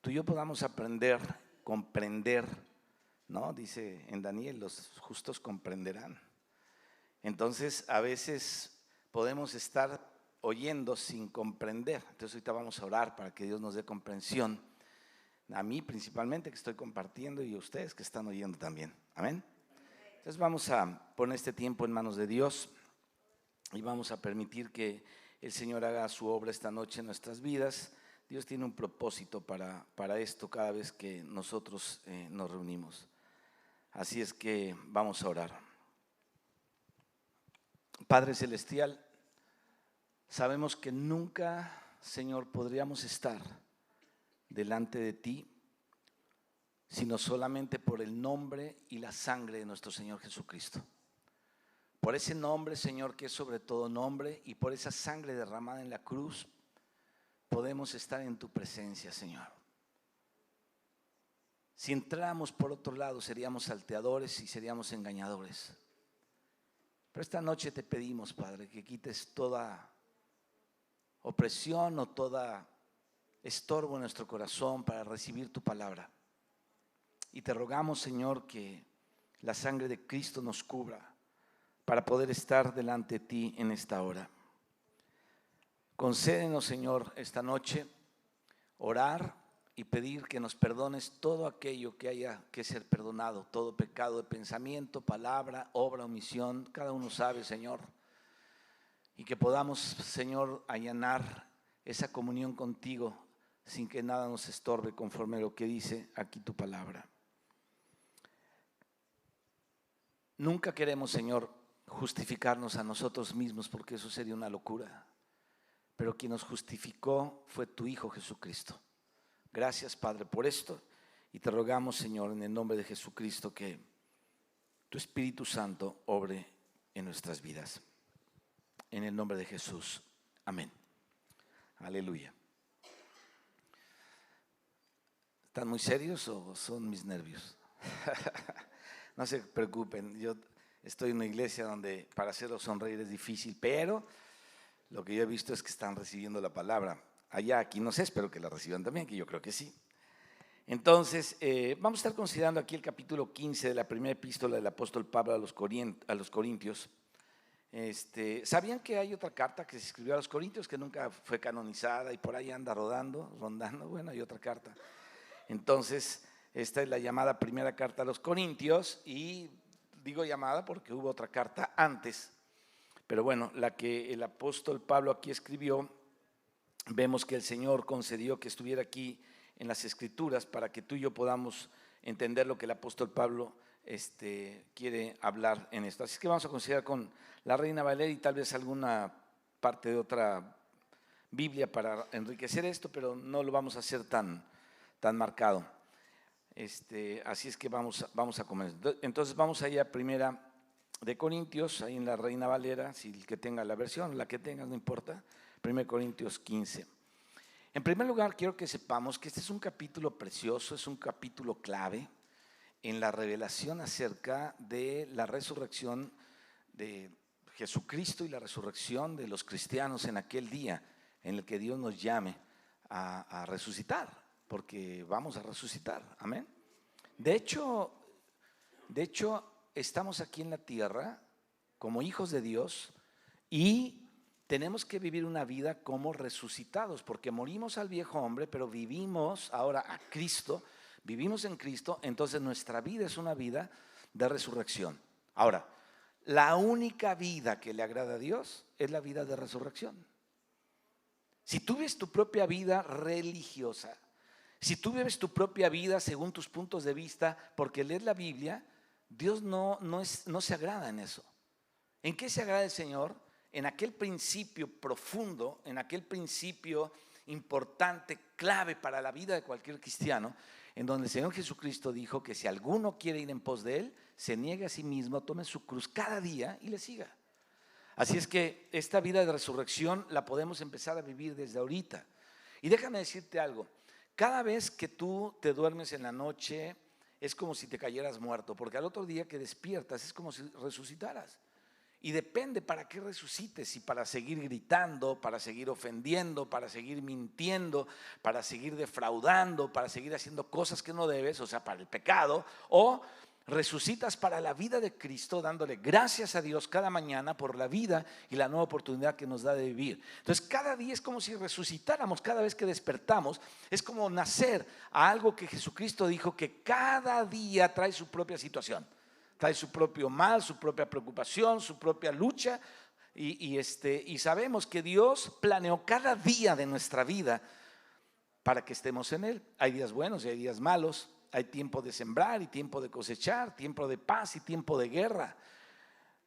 tú y yo podamos aprender, comprender, ¿no? Dice en Daniel, los justos comprenderán. Entonces, a veces podemos estar oyendo sin comprender. Entonces, ahorita vamos a orar para que Dios nos dé comprensión. A mí principalmente, que estoy compartiendo, y a ustedes que están oyendo también. Amén. Entonces, vamos a poner este tiempo en manos de Dios y vamos a permitir que el Señor haga su obra esta noche en nuestras vidas. Dios tiene un propósito para esto cada vez que nosotros nos reunimos. Así es que vamos a orar. Padre Celestial, sabemos que nunca, Señor, podríamos estar delante de ti, sino solamente por el nombre y la sangre de nuestro Señor Jesucristo. Por ese nombre, Señor, que es sobre todo nombre, y por esa sangre derramada en la cruz, podemos estar en tu presencia, Señor. Si entráramos por otro lado, seríamos salteadores y seríamos engañadores. Pero esta noche te pedimos, Padre, que quites toda opresión o toda estorbo en nuestro corazón para recibir tu palabra. Y te rogamos, Señor, que la sangre de Cristo nos cubra para poder estar delante de ti en esta hora. Concédenos, Señor, esta noche orar y pedir que nos perdones todo aquello que haya que ser perdonado, todo pecado de pensamiento, palabra, obra, omisión, cada uno sabe, Señor, y que podamos, Señor, allanar esa comunión contigo sin que nada nos estorbe, conforme a lo que dice aquí tu palabra. Nunca queremos, Señor, justificarnos a nosotros mismos, porque eso sería una locura, pero quien nos justificó fue tu Hijo Jesucristo. Gracias, Padre, por esto, y te rogamos, Señor, en el nombre de Jesucristo, que tu Espíritu Santo obre en nuestras vidas. En el nombre de Jesús, amén. Aleluya. ¿Están muy serios o son mis nervios? No se preocupen, yo estoy en una iglesia donde para hacerlos sonreír es difícil, pero lo que yo he visto es que están recibiendo la palabra. Allá, aquí no sé, espero que la reciban también, que yo creo que sí. Entonces, vamos a estar considerando aquí el capítulo 15 de la primera epístola del apóstol Pablo a los Corintios. ¿Sabían que hay otra carta que se escribió a los Corintios que nunca fue canonizada y por ahí anda rondando? Bueno, hay otra carta. Entonces, esta es la llamada primera carta a los Corintios, y digo llamada porque hubo otra carta antes, pero bueno, la que el apóstol Pablo aquí escribió, vemos que el Señor concedió que estuviera aquí en las Escrituras para que tú y yo podamos entender lo que el apóstol Pablo quiere hablar en esto. Así que vamos a considerar con la Reina Valera y tal vez alguna parte de otra Biblia para enriquecer esto, pero no lo vamos a hacer tan marcado. Así es que vamos a comenzar. Entonces vamos allá a primera de Corintios, ahí en la Reina Valera, si el que tenga la versión, la que tengas, no importa. 1 Corintios 15. En primer lugar, quiero que sepamos que este es un capítulo precioso, es un capítulo clave en la revelación acerca de la resurrección de Jesucristo y la resurrección de los cristianos en aquel día en el que Dios nos llame a resucitar, porque vamos a resucitar, amén. De hecho, estamos aquí en la tierra como hijos de Dios y tenemos que vivir una vida como resucitados, porque morimos al viejo hombre, pero vivimos ahora a Cristo, vivimos en Cristo, entonces nuestra vida es una vida de resurrección. Ahora, la única vida que le agrada a Dios es la vida de resurrección. Si tú vives tu propia vida religiosa, si tú vives tu propia vida según tus puntos de vista, porque lees la Biblia, Dios no se agrada en eso. ¿En qué se agrada el Señor? En aquel principio profundo, en aquel principio importante, clave para la vida de cualquier cristiano, en donde el Señor Jesucristo dijo que si alguno quiere ir en pos de Él, se niegue a sí mismo, tome su cruz cada día y le siga. Así es que esta vida de resurrección la podemos empezar a vivir desde ahorita. Y déjame decirte algo, cada vez que tú te duermes en la noche es como si te cayeras muerto, porque al otro día que despiertas es como si resucitaras. Y depende para qué resucites, si para seguir gritando, para seguir ofendiendo, para seguir mintiendo, para seguir defraudando, para seguir haciendo cosas que no debes, o sea, para el pecado, o resucitas para la vida de Cristo, dándole gracias a Dios cada mañana por la vida y la nueva oportunidad que nos da de vivir. Entonces cada día es como si resucitáramos, cada vez que despertamos es como nacer a algo que Jesucristo dijo que cada día trae su propia situación, trae su propio mal, su propia preocupación, su propia lucha, y sabemos que Dios planeó cada día de nuestra vida para que estemos en Él. Hay días buenos y hay días malos. Hay tiempo de sembrar y tiempo de cosechar, tiempo de paz y tiempo de guerra.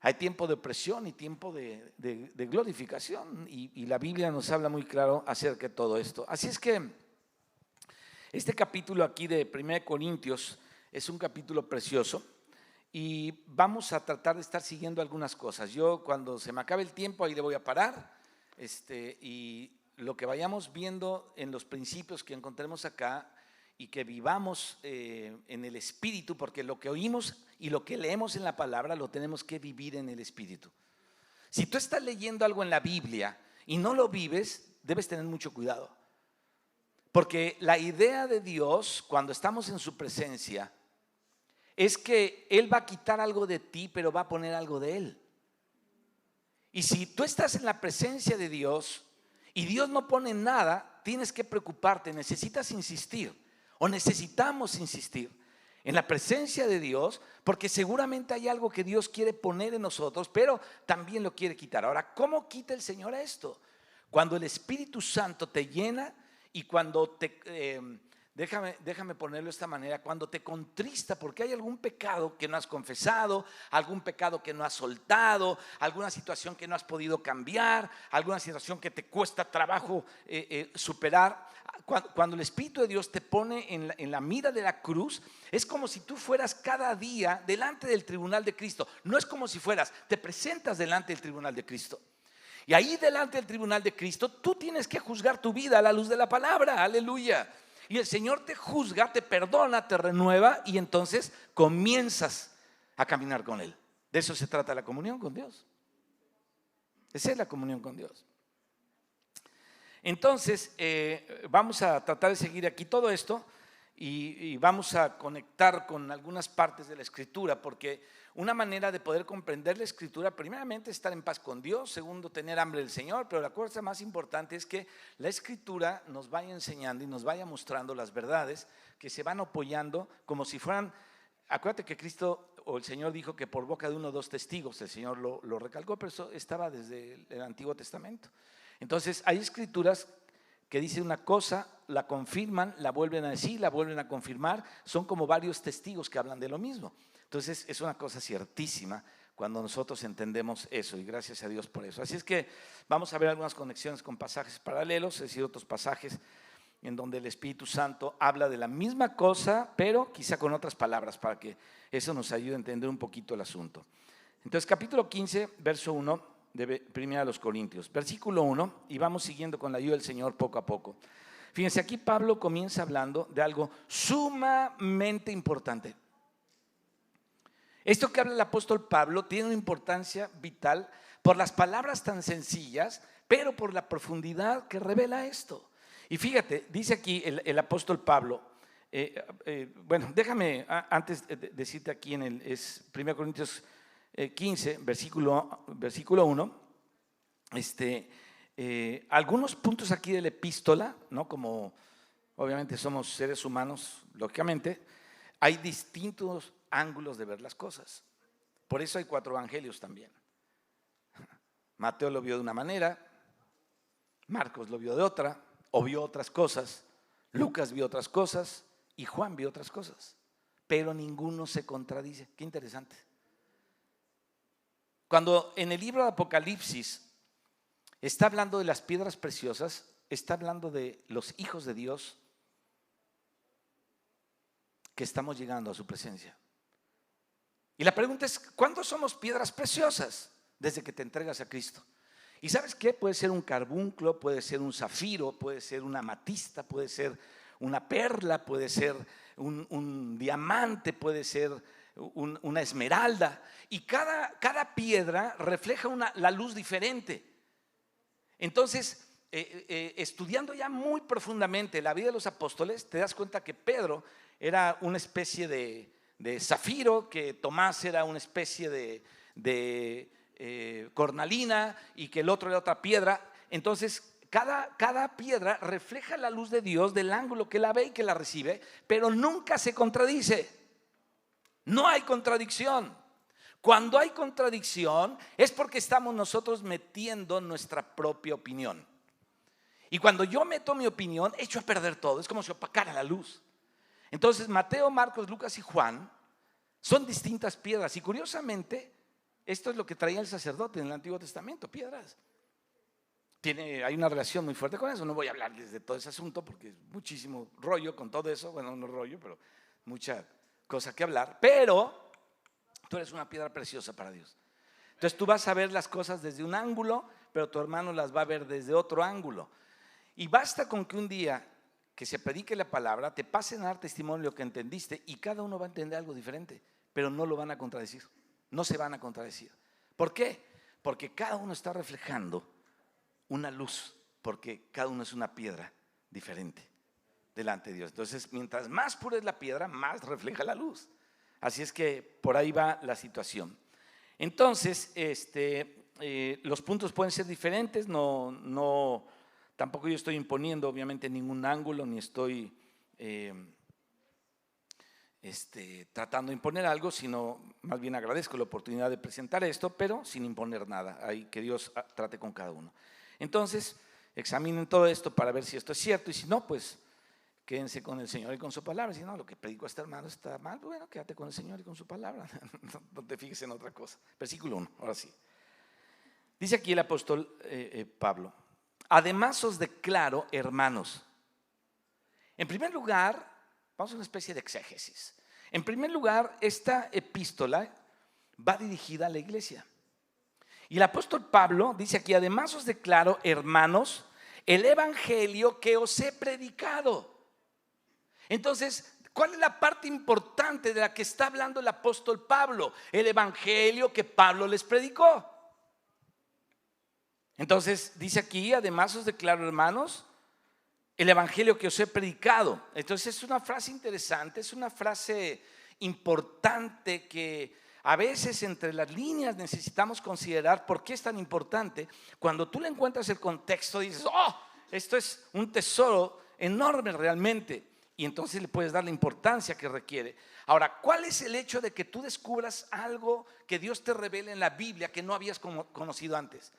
Hay tiempo de opresión y tiempo de glorificación. Y la Biblia nos habla muy claro acerca de todo esto. Así es que este capítulo aquí de 1 Corintios es un capítulo precioso. Y vamos a tratar de estar siguiendo algunas cosas. Yo cuando se me acabe el tiempo ahí le voy a parar. Y lo que vayamos viendo en los principios que encontremos acá, y que vivamos en el Espíritu, porque lo que oímos y lo que leemos en la palabra lo tenemos que vivir en el Espíritu. Si tú estás leyendo algo en la Biblia y no lo vives, debes tener mucho cuidado, porque la idea de Dios cuando estamos en su presencia es que Él va a quitar algo de ti, pero va a poner algo de Él. Y si tú estás en la presencia de Dios y Dios no pone nada, tienes que preocuparte, necesitas insistir. O necesitamos insistir en la presencia de Dios, porque seguramente hay algo que Dios quiere poner en nosotros, pero también lo quiere quitar. Ahora, ¿cómo quita el Señor esto? Cuando el Espíritu Santo te llena y cuando déjame ponerlo de esta manera, cuando te contrista porque hay algún pecado que no has confesado, algún pecado que no has soltado, alguna situación que no has podido cambiar, alguna situación que te cuesta trabajo superar. Cuando el Espíritu de Dios te pone en la mira de la cruz, es como si tú fueras cada día delante del tribunal de Cristo. No es como si fueras, te presentas delante del tribunal de Cristo. Y ahí delante del tribunal de Cristo, tú tienes que juzgar tu vida a la luz de la palabra, aleluya. Y el Señor te juzga, te perdona, te renueva, y entonces comienzas a caminar con Él. De eso se trata la comunión con Dios. Esa es la comunión con Dios. Entonces, vamos a tratar de seguir aquí todo esto y vamos a conectar con algunas partes de la Escritura, porque una manera de poder comprender la Escritura, primeramente, es estar en paz con Dios, segundo, tener hambre del Señor, pero la cosa más importante es que la Escritura nos vaya enseñando y nos vaya mostrando las verdades que se van apoyando como si fueran. Acuérdate que Cristo o el Señor dijo que por boca de uno o dos testigos, el Señor lo recalcó, pero eso estaba desde el Antiguo Testamento. Entonces hay escrituras que dicen una cosa, la confirman, la vuelven a decir, la vuelven a confirmar, son como varios testigos que hablan de lo mismo. Entonces es una cosa ciertísima cuando nosotros entendemos eso, y gracias a Dios por eso. Así es que vamos a ver algunas conexiones con pasajes paralelos, es decir, otros pasajes en donde el Espíritu Santo habla de la misma cosa, pero quizá con otras palabras, para que eso nos ayude a entender un poquito el asunto. Entonces, capítulo 15, verso 1 de 1 Corintios, versículo 1, y vamos siguiendo con la ayuda del Señor poco a poco. Fíjense, aquí Pablo comienza hablando de algo sumamente importante. Esto que habla el apóstol Pablo tiene una importancia vital por las palabras tan sencillas, pero por la profundidad que revela esto. Y fíjate, dice aquí el apóstol Pablo, bueno, déjame antes decirte aquí es 1 Corintios 15, versículo 1, algunos puntos aquí de la epístola, ¿no? Como obviamente somos seres humanos, lógicamente, hay distintos ángulos de ver las cosas. Por eso hay 4 evangelios también. Mateo lo vio de una manera, Marcos lo vio de otra, o vio otras cosas, Lucas vio otras cosas y Juan vio otras cosas, pero ninguno se contradice. Qué interesante. Cuando en el libro de Apocalipsis está hablando de las piedras preciosas, está hablando de los hijos de Dios que estamos llegando a su presencia. Y la pregunta es, ¿cuándo somos piedras preciosas? Desde que te entregas a Cristo. ¿Y sabes qué? Puede ser un carbunclo, puede ser un zafiro, puede ser una amatista, puede ser una perla, puede ser un diamante, puede ser una esmeralda, y cada piedra refleja la luz diferente. Entonces, estudiando ya muy profundamente la vida de los apóstoles, te das cuenta que Pedro era una especie de zafiro, que Tomás era una especie de cornalina, y que el otro era otra piedra. Entonces cada piedra refleja la luz de Dios del ángulo que la ve y que la recibe, pero nunca se contradice. No hay contradicción. Cuando hay contradicción es porque estamos nosotros metiendo nuestra propia opinión. Y cuando yo meto mi opinión, echo a perder todo. Es como si opacara la luz. Entonces Mateo, Marcos, Lucas y Juan son distintas piedras. Y curiosamente, esto es lo que traía el sacerdote en el Antiguo Testamento, piedras. Hay una relación muy fuerte con eso. No voy a hablarles de todo ese asunto porque es muchísimo rollo con todo eso. Bueno, no rollo, pero mucha cosa que hablar. Pero tú eres una piedra preciosa para Dios. Entonces tú vas a ver las cosas desde un ángulo, pero tu hermano las va a ver desde otro ángulo. Y basta con que un día que se predique la palabra, te pasen a dar testimonio de lo que entendiste, y cada uno va a entender algo diferente, pero no lo van a contradecir. No se van a contradecir. ¿Por qué? Porque cada uno está reflejando una luz, porque cada uno es una piedra diferente delante de Dios. Entonces, mientras más pura es la piedra, más refleja la luz. Así es que por ahí va la situación. Entonces, los puntos pueden ser diferentes. Tampoco yo estoy imponiendo obviamente ningún ángulo, ni estoy tratando de imponer algo, sino más bien agradezco la oportunidad de presentar esto, pero sin imponer nada. Ahí que Dios trate con cada uno. Entonces, examinen todo esto para ver si esto es cierto, y si no, pues quédense con el Señor y con su palabra. Si no, lo que predicó este hermano está mal, bueno, quédate con el Señor y con su palabra. No te fijes en otra cosa. Versículo 1, ahora sí. Dice aquí el apóstol Pablo: además os declaro, hermanos. En primer lugar, vamos a una especie de exégesis. En primer lugar, esta epístola va dirigida a la iglesia. Y el apóstol Pablo dice aquí: además os declaro, hermanos, el evangelio que os he predicado. Entonces, ¿cuál es la parte importante de la que está hablando el apóstol Pablo? El evangelio que Pablo les predicó. Entonces dice aquí: además os declaro, hermanos, el evangelio que os he predicado. Entonces es una frase interesante, es una frase importante que a veces entre las líneas necesitamos considerar. ¿Por qué es tan importante? Cuando tú le encuentras el contexto, dices: oh, esto es un tesoro enorme realmente, y entonces le puedes dar la importancia que requiere. Ahora, ¿cuál es el hecho de que tú descubras algo que Dios te revela en la Biblia que no habías conocido antes?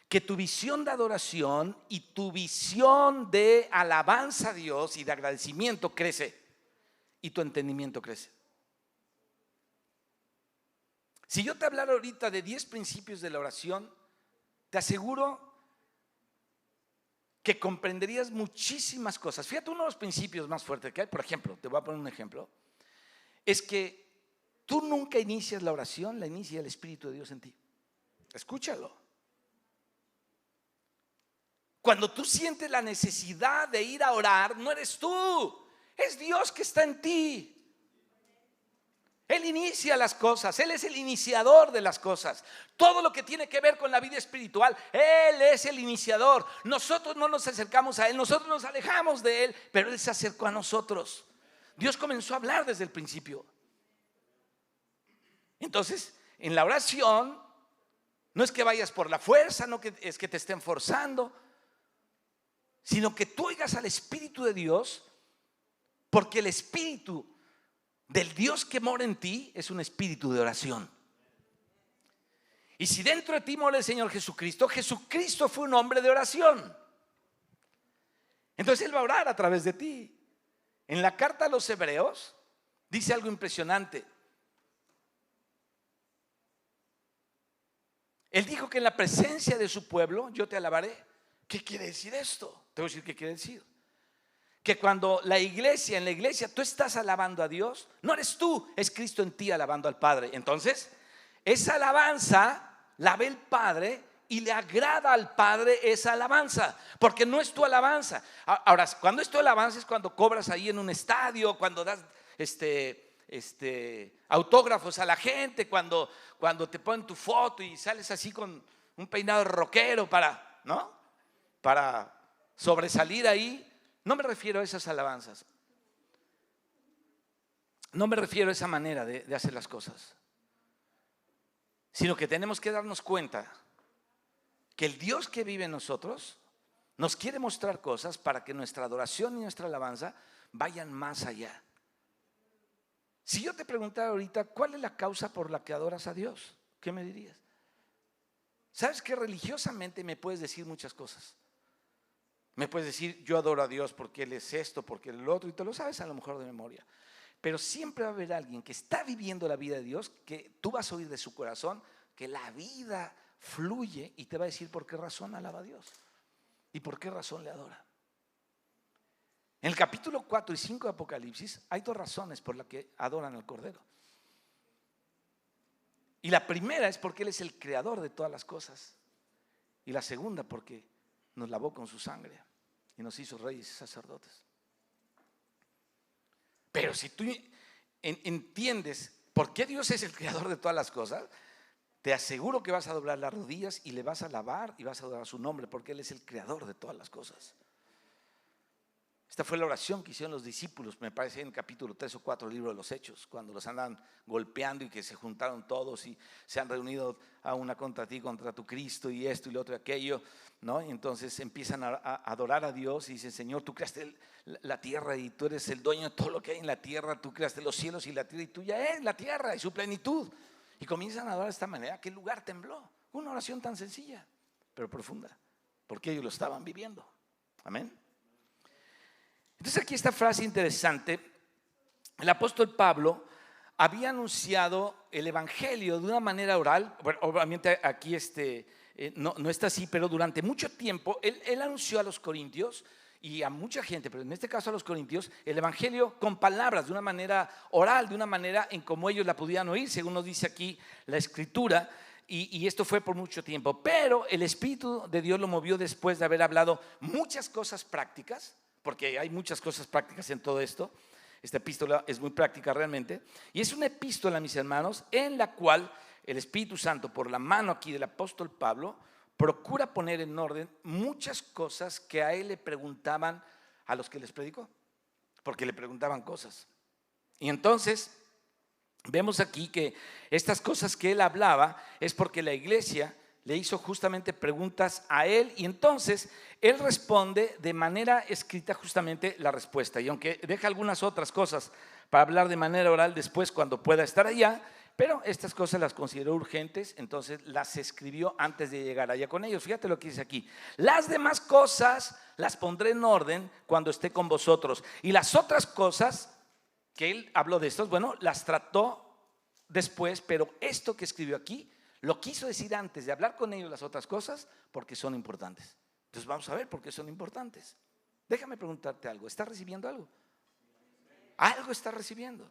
Que tu visión de adoración y tu visión de alabanza a Dios y de agradecimiento crece, y tu entendimiento crece. Si yo te hablara ahorita de 10 principios de la oración, te aseguro que comprenderías muchísimas cosas. Fíjate, uno de los principios más fuertes que hay, por ejemplo, te voy a poner un ejemplo, es que tú nunca inicias la oración, la inicia el Espíritu de Dios en ti. Escúchalo. Cuando tú sientes la necesidad de ir a orar, no eres tú, es Dios que está en ti. Él inicia las cosas, Él es el iniciador de las cosas. Todo lo que tiene que ver con la vida espiritual, Él es el iniciador. Nosotros no nos acercamos a Él, nosotros nos alejamos de Él, pero Él se acercó a nosotros. Dios comenzó a hablar desde el principio. Entonces, en la oración, no es que vayas por la fuerza, no es que te estén forzando, sino que tú oigas al Espíritu de Dios, porque el Espíritu del Dios que mora en ti es un espíritu de oración. Y si dentro de ti mora el Señor Jesucristo, Jesucristo fue un hombre de oración. Entonces Él va a orar a través de ti. En la carta a los Hebreos dice algo impresionante. Él dijo que en la presencia de su pueblo yo te alabaré. ¿Qué quiere decir esto? Te voy a decir qué quiere decir. Que cuando en la iglesia tú estás alabando a Dios, no eres tú, es Cristo en ti alabando al Padre. Entonces, esa alabanza la ve el Padre y le agrada al Padre esa alabanza, porque no es tu alabanza. Ahora, cuando es tu alabanza es cuando cobras ahí en un estadio, cuando das autógrafos a la gente cuando te ponen tu foto y sales así con un peinado rockero para sobresalir ahí. No me refiero a esas alabanzas. No me refiero a esa manera de hacer las cosas, sino que tenemos que darnos cuenta que el Dios que vive en nosotros nos quiere mostrar cosas para que nuestra adoración y nuestra alabanza vayan más allá. Si yo te preguntara ahorita, ¿cuál es la causa por la que adoras a Dios? ¿Qué me dirías? ¿Sabes que religiosamente me puedes decir muchas cosas? Me puedes decir, yo adoro a Dios porque Él es esto, porque Él es lo otro, y te lo sabes a lo mejor de memoria. Pero siempre va a haber alguien que está viviendo la vida de Dios, que tú vas a oír de su corazón, que la vida fluye y te va a decir por qué razón alaba a Dios y por qué razón le adora. En el capítulo 4 y 5 de Apocalipsis hay dos razones por las que adoran al Cordero. Y la primera es porque Él es el creador de todas las cosas. Y la segunda porque nos lavó con su sangre y nos hizo reyes y sacerdotes. Pero si tú entiendes por qué Dios es el creador de todas las cosas, te aseguro que vas a doblar las rodillas y le vas a alabar y vas a adorar su nombre, porque Él es el creador de todas las cosas. Esta fue la oración que hicieron los discípulos, me parece en el capítulo 3 o 4 del libro de los Hechos, cuando los andan golpeando y que se juntaron todos y se han reunido a una contra ti, contra tu Cristo y esto y lo otro y aquello, ¿no? Y entonces empiezan a adorar a Dios y dicen, Señor, tú creaste la tierra y tú eres el dueño de todo lo que hay en la tierra, tú creaste los cielos y la tierra y tú ya eres la tierra y su plenitud. Y comienzan a adorar de esta manera que el lugar tembló. Una oración tan sencilla, pero profunda, porque ellos lo estaban viviendo. Amén. Entonces aquí esta frase interesante. El apóstol Pablo había anunciado el evangelio de una manera oral. Bueno, obviamente aquí no está así, pero durante mucho tiempo él anunció a los corintios y a mucha gente, pero en este caso a los corintios, el evangelio con palabras, de una manera oral, de una manera en como ellos la podían oír, según nos dice aquí la escritura. Y esto fue por mucho tiempo, pero el Espíritu de Dios lo movió después de haber hablado muchas cosas prácticas, porque hay muchas cosas prácticas en todo esto. Esta epístola es muy práctica realmente, y es una epístola, mis hermanos, en la cual el Espíritu Santo, por la mano aquí del apóstol Pablo, procura poner en orden muchas cosas que a él le preguntaban a los que les predicó, porque le preguntaban cosas. Y entonces vemos aquí que estas cosas que él hablaba es porque la iglesia le hizo justamente preguntas a él, y entonces él responde de manera escrita justamente la respuesta. Y aunque deja algunas otras cosas para hablar de manera oral después cuando pueda estar allá, pero estas cosas las consideró urgentes, entonces las escribió antes de llegar allá con ellos. Fíjate lo que dice aquí: las demás cosas las pondré en orden cuando esté con vosotros. Y las otras cosas que él habló de estos, bueno, las trató después, pero esto que escribió aquí lo quiso decir antes de hablar con ellos las otras cosas, porque son importantes. Entonces vamos a ver por qué son importantes. Déjame preguntarte algo: ¿estás recibiendo algo? Algo estás recibiendo.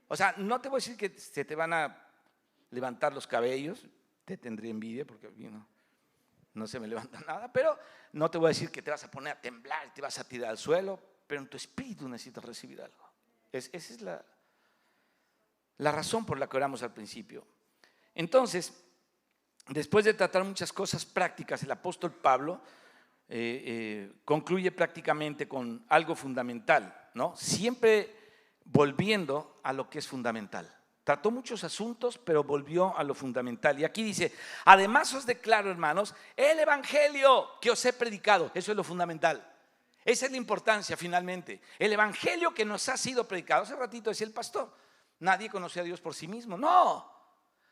O sea, no te voy a decir que se te van a levantar los cabellos, te tendría envidia porque a mí no se me levanta nada, pero no te voy a decir que te vas a poner a temblar y te vas a tirar al suelo, pero en tu espíritu necesitas recibir algo. Esa es la razón por la que oramos al principio. Entonces, después de tratar muchas cosas prácticas, el apóstol Pablo concluye prácticamente con algo fundamental, ¿no? Siempre volviendo a lo que es fundamental. Trató muchos asuntos, pero volvió a lo fundamental. Y aquí dice: además os declaro, hermanos, el evangelio que os he predicado. Eso es lo fundamental. Esa es la importancia finalmente. El evangelio que nos ha sido predicado. Hace ratito decía el pastor: nadie conoce a Dios por sí mismo. No,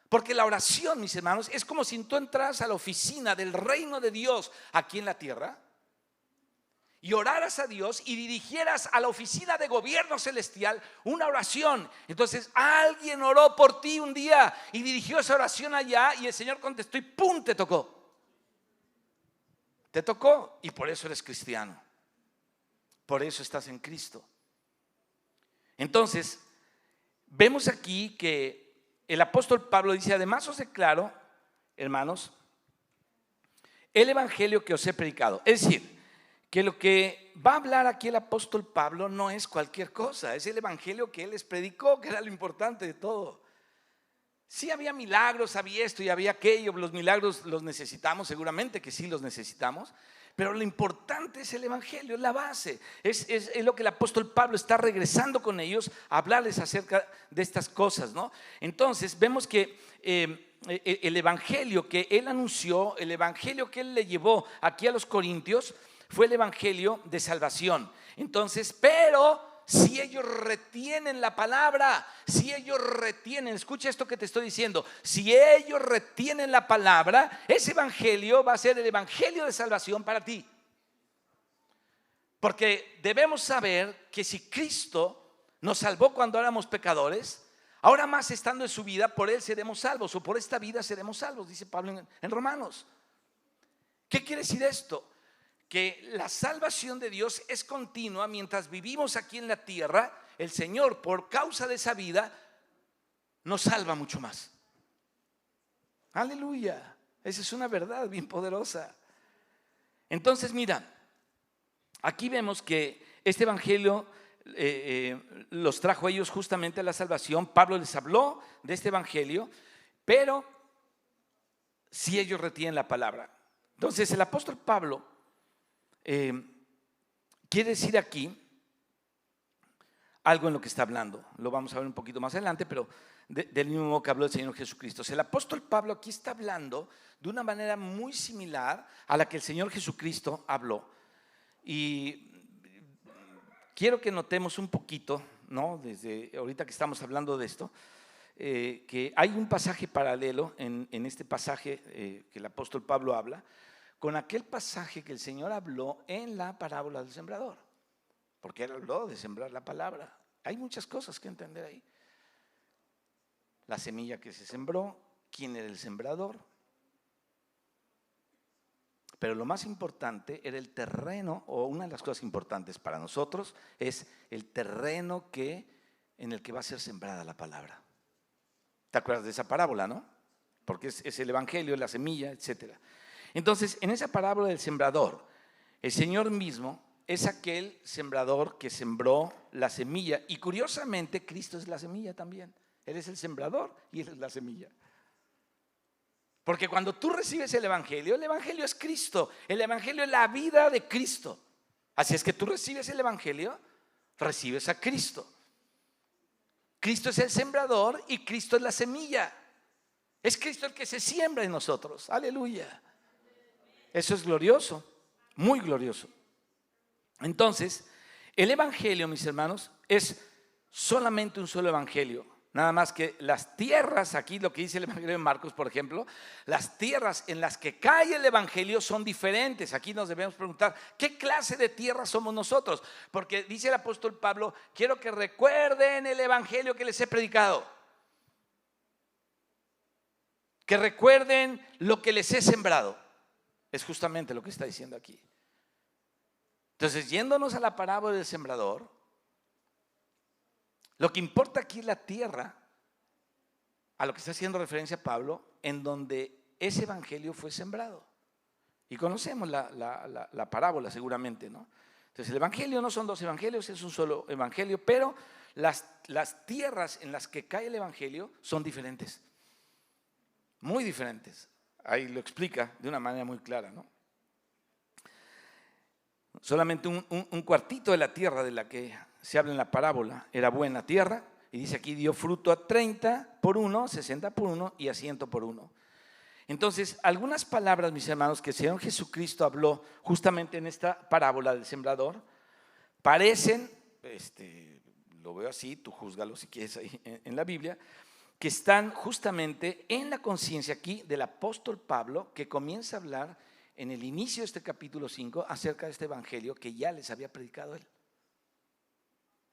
porque la oración, mis hermanos, es como si tú entras a la oficina del reino de Dios aquí en la tierra y oraras a Dios y dirigieras a la oficina de gobierno celestial una oración. Entonces alguien oró por ti un día y dirigió esa oración allá, y el Señor contestó y ¡pum!, te tocó. Te tocó, y por eso eres cristiano. Por eso estás en Cristo. Entonces vemos aquí que el apóstol Pablo dice: además os declaro, hermanos, el evangelio que os he predicado. Es decir, que lo que va a hablar aquí el apóstol Pablo no es cualquier cosa, es el evangelio que él les predicó, que era lo importante de todo. Sí había milagros, había esto y había aquello, los milagros los necesitamos, seguramente que sí los necesitamos, pero lo importante es el evangelio, es la base, es lo que el apóstol Pablo está regresando con ellos a hablarles acerca de estas cosas, ¿no? Entonces vemos que el evangelio que él anunció, el evangelio que él le llevó aquí a los corintios, fue el evangelio de salvación. Entonces, pero si ellos retienen la palabra, si ellos retienen, escucha esto que te estoy diciendo, si ellos retienen la palabra, ese evangelio va a ser el evangelio de salvación para ti. Porque debemos saber que si Cristo nos salvó cuando éramos pecadores, ahora más estando en su vida, por él seremos salvos, o por esta vida seremos salvos, dice Pablo en Romanos. ¿Qué quiere decir esto? Que la salvación de Dios es continua mientras vivimos aquí en la tierra. El Señor, por causa de esa vida, nos salva mucho más. Aleluya, esa es una verdad bien poderosa. Entonces mira, aquí vemos que este evangelio los trajo a ellos justamente a la salvación. Pablo les habló de este evangelio, pero si ellos retienen la palabra. Entonces el apóstol Pablo quiere decir aquí algo en lo que está hablando. Lo vamos a ver un poquito más adelante, pero del mismo modo que habló el Señor Jesucristo. O sea, el apóstol Pablo aquí está hablando de una manera muy similar a la que el Señor Jesucristo habló. Y quiero que notemos un poquito, ¿no? Desde ahorita que estamos hablando de esto, que hay un pasaje paralelo en este pasaje que el apóstol Pablo habla, con aquel pasaje que el Señor habló en la parábola del sembrador, porque él habló de sembrar la palabra. Hay muchas cosas que entender ahí. La semilla que se sembró, quién era el sembrador, pero lo más importante era el terreno, o una de las cosas importantes para nosotros es el terreno en el que va a ser sembrada la palabra. ¿Te acuerdas de esa parábola, no? Porque es el evangelio, la semilla, etcétera. Entonces, en esa parábola del sembrador, el Señor mismo es aquel sembrador que sembró la semilla. Y curiosamente, Cristo es la semilla también. Él es el sembrador y Él es la semilla. Porque cuando tú recibes el evangelio es Cristo. El evangelio es la vida de Cristo. Así es que tú recibes el evangelio, recibes a Cristo. Cristo es el sembrador y Cristo es la semilla. Es Cristo el que se siembra en nosotros. Aleluya. Eso es glorioso, muy glorioso. Entonces, el evangelio, mis hermanos, es solamente un solo evangelio. Nada más que las tierras, aquí lo que dice el evangelio de Marcos, por ejemplo, las tierras en las que cae el evangelio son diferentes. Aquí nos debemos preguntar, ¿qué clase de tierra somos nosotros? Porque dice el apóstol Pablo, quiero que recuerden el evangelio que les he predicado, que recuerden lo que les he sembrado. Es justamente lo que está diciendo aquí. Entonces, yéndonos a la parábola del sembrador, lo que importa aquí es la tierra, a lo que está haciendo referencia Pablo, en donde ese evangelio fue sembrado. Y conocemos la parábola seguramente, ¿no? Entonces, el evangelio no son dos evangelios, es un solo evangelio, pero las tierras en las que cae el evangelio son diferentes, muy diferentes. Ahí lo explica de una manera muy clara, ¿no? Solamente un cuartito de la tierra de la que se habla en la parábola era buena tierra, y dice aquí dio fruto a 30 por 1, 60 por 1 y a 100 por 1. Entonces, algunas palabras, mis hermanos, que el Señor Jesucristo habló justamente en esta parábola del sembrador, parecen, lo veo así, tú júzgalo si quieres ahí en la Biblia, que están justamente en la conciencia aquí del apóstol Pablo, que comienza a hablar en el inicio de este capítulo 5 acerca de este evangelio que ya les había predicado él.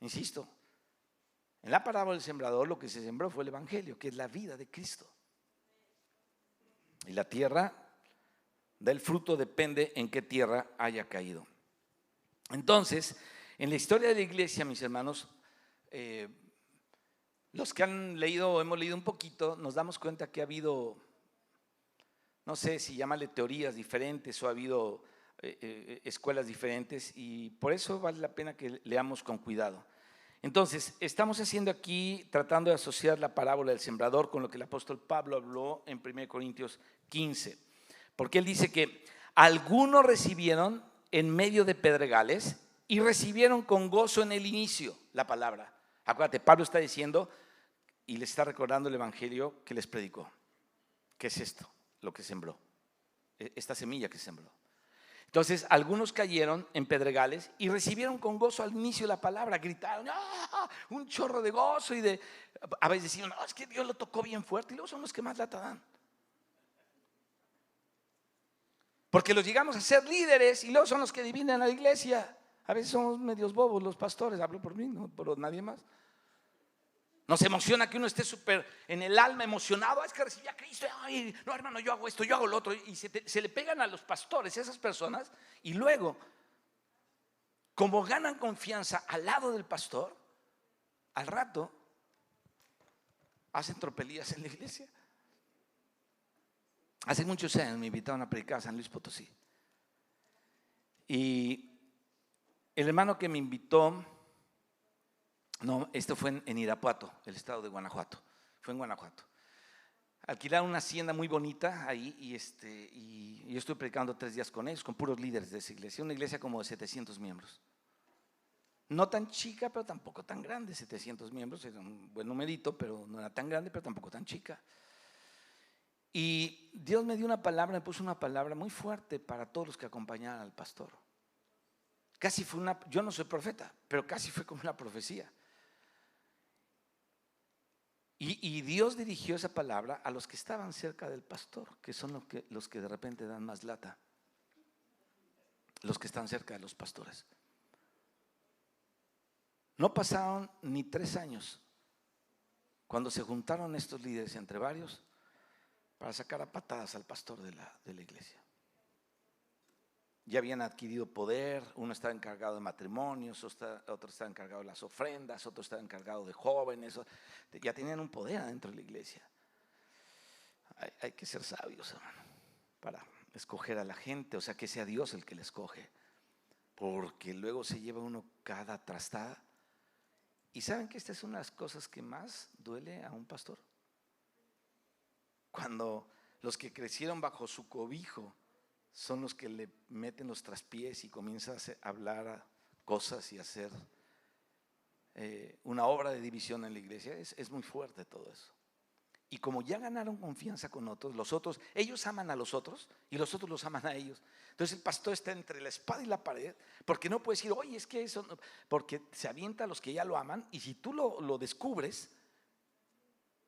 Insisto, en la parábola del sembrador lo que se sembró fue el evangelio, que es la vida de Cristo. Y la tierra del fruto depende en qué tierra haya caído. Entonces, en la historia de la iglesia, mis hermanos, los que han leído o hemos leído un poquito, nos damos cuenta que ha habido, no sé si llamarle teorías diferentes o ha habido escuelas diferentes, y por eso vale la pena que leamos con cuidado. Entonces, estamos haciendo aquí, tratando de asociar la parábola del sembrador con lo que el apóstol Pablo habló en 1 Corintios 15, porque él dice que algunos recibieron en medio de pedregales y recibieron con gozo en el inicio la palabra. Acuérdate, Pablo está diciendo y les está recordando el evangelio que les predicó. ¿Qué es esto? Lo que sembró, esta semilla que sembró. Entonces, algunos cayeron en pedregales y recibieron con gozo al inicio la palabra, gritaron, ¡ah! Un chorro de gozo, y a veces decían, no, es que Dios lo tocó bien fuerte, y luego son los que más lata dan. Porque los llegamos a ser líderes y luego son los que dividen a la iglesia. A veces somos medios bobos los pastores, hablo por mí, no por nadie más. Nos emociona que uno esté súper en el alma emocionado. Es que recibí a Cristo. Ay, no, hermano, yo hago esto, yo hago lo otro. Y se le pegan a los pastores, a esas personas. Y luego, como ganan confianza al lado del pastor, al rato hacen tropelías en la iglesia. Hace muchos años me invitaron a predicar a San Luis Potosí. Y el hermano que me invitó, no, esto fue en Irapuato, el estado de Guanajuato. Fue en Guanajuato. Alquilaron una hacienda muy bonita ahí, y yo estuve predicando 3 días con ellos, con puros líderes de esa iglesia. Una iglesia como de 700 miembros. No tan chica, pero tampoco tan grande. 700 miembros, era un buen numerito, pero no era tan grande, pero tampoco tan chica. Y Dios me dio una palabra, me puso una palabra muy fuerte para todos los que acompañaban al pastor. Casi fue yo no soy profeta, pero casi fue como una profecía. Y Dios dirigió esa palabra a los que estaban cerca del pastor, que son los que de repente dan más lata, los que están cerca de los pastores. No pasaron ni 3 años cuando se juntaron estos líderes entre varios para sacar a patadas al pastor de la iglesia. Ya habían adquirido poder, uno estaba encargado de matrimonios, otro estaba encargado de las ofrendas, otro estaba encargado de jóvenes, ya tenían un poder adentro de la iglesia. Hay que ser sabios, hermano, para escoger a la gente, o sea, que sea Dios el que le escoge, porque luego se lleva uno cada trastada. Y saben que esta es una de las cosas que más duele a un pastor, cuando los que crecieron bajo su cobijo son los que le meten los traspiés y comienzan a hablar cosas y hacer una obra de división en la iglesia. Es muy fuerte todo eso. Y como ya ganaron confianza con otros, los otros, ellos aman a los otros y los otros los aman a ellos. Entonces el pastor está entre la espada y la pared, porque no puede decir, oye, es que eso no, porque se avienta a los que ya lo aman, y si tú lo descubres,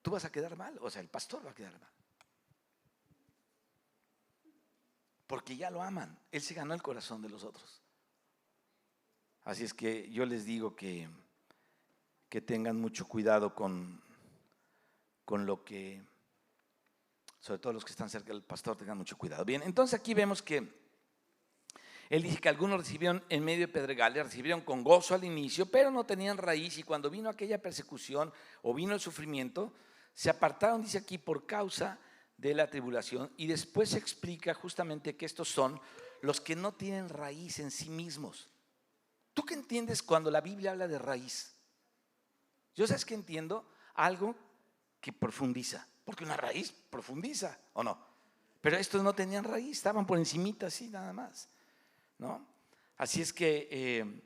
tú vas a quedar mal, o sea, el pastor va a quedar mal. Porque ya lo aman, él se ganó el corazón de los otros. Así es que yo les digo que tengan mucho cuidado con lo que, sobre todo los que están cerca del pastor, tengan mucho cuidado. Bien, entonces aquí vemos que él dice que algunos recibieron en medio de pedregales, recibieron con gozo al inicio, pero no tenían raíz, y cuando vino aquella persecución o vino el sufrimiento, se apartaron, dice aquí, por causa de la tribulación. Y después se explica justamente que estos son los que no tienen raíz en sí mismos. ¿Tú qué entiendes cuando la Biblia habla de raíz? Yo, ¿sabes qué entiendo? Algo que profundiza, porque una raíz profundiza, ¿o no? Pero estos no tenían raíz, estaban por encimita así nada más, ¿no? Así es que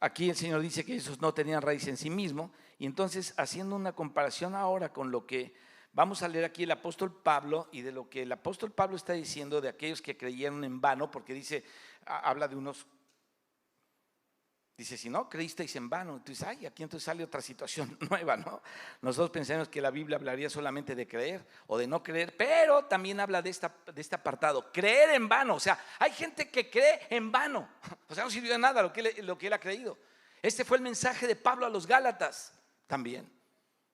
aquí el Señor dice que esos no tenían raíz en sí mismo. Y entonces, haciendo una comparación ahora con lo que vamos a leer aquí el apóstol Pablo, y de lo que el apóstol Pablo está diciendo de aquellos que creyeron en vano, porque dice, habla de unos, dice, si no creísteis en vano. Entonces, aquí entonces sale otra situación nueva, ¿no? Nosotros pensamos que la Biblia hablaría solamente de creer o de no creer, pero también habla de este apartado, creer en vano. O sea, hay gente que cree en vano, o sea, no sirvió de nada lo que él ha creído. Este fue el mensaje de Pablo a los Gálatas también.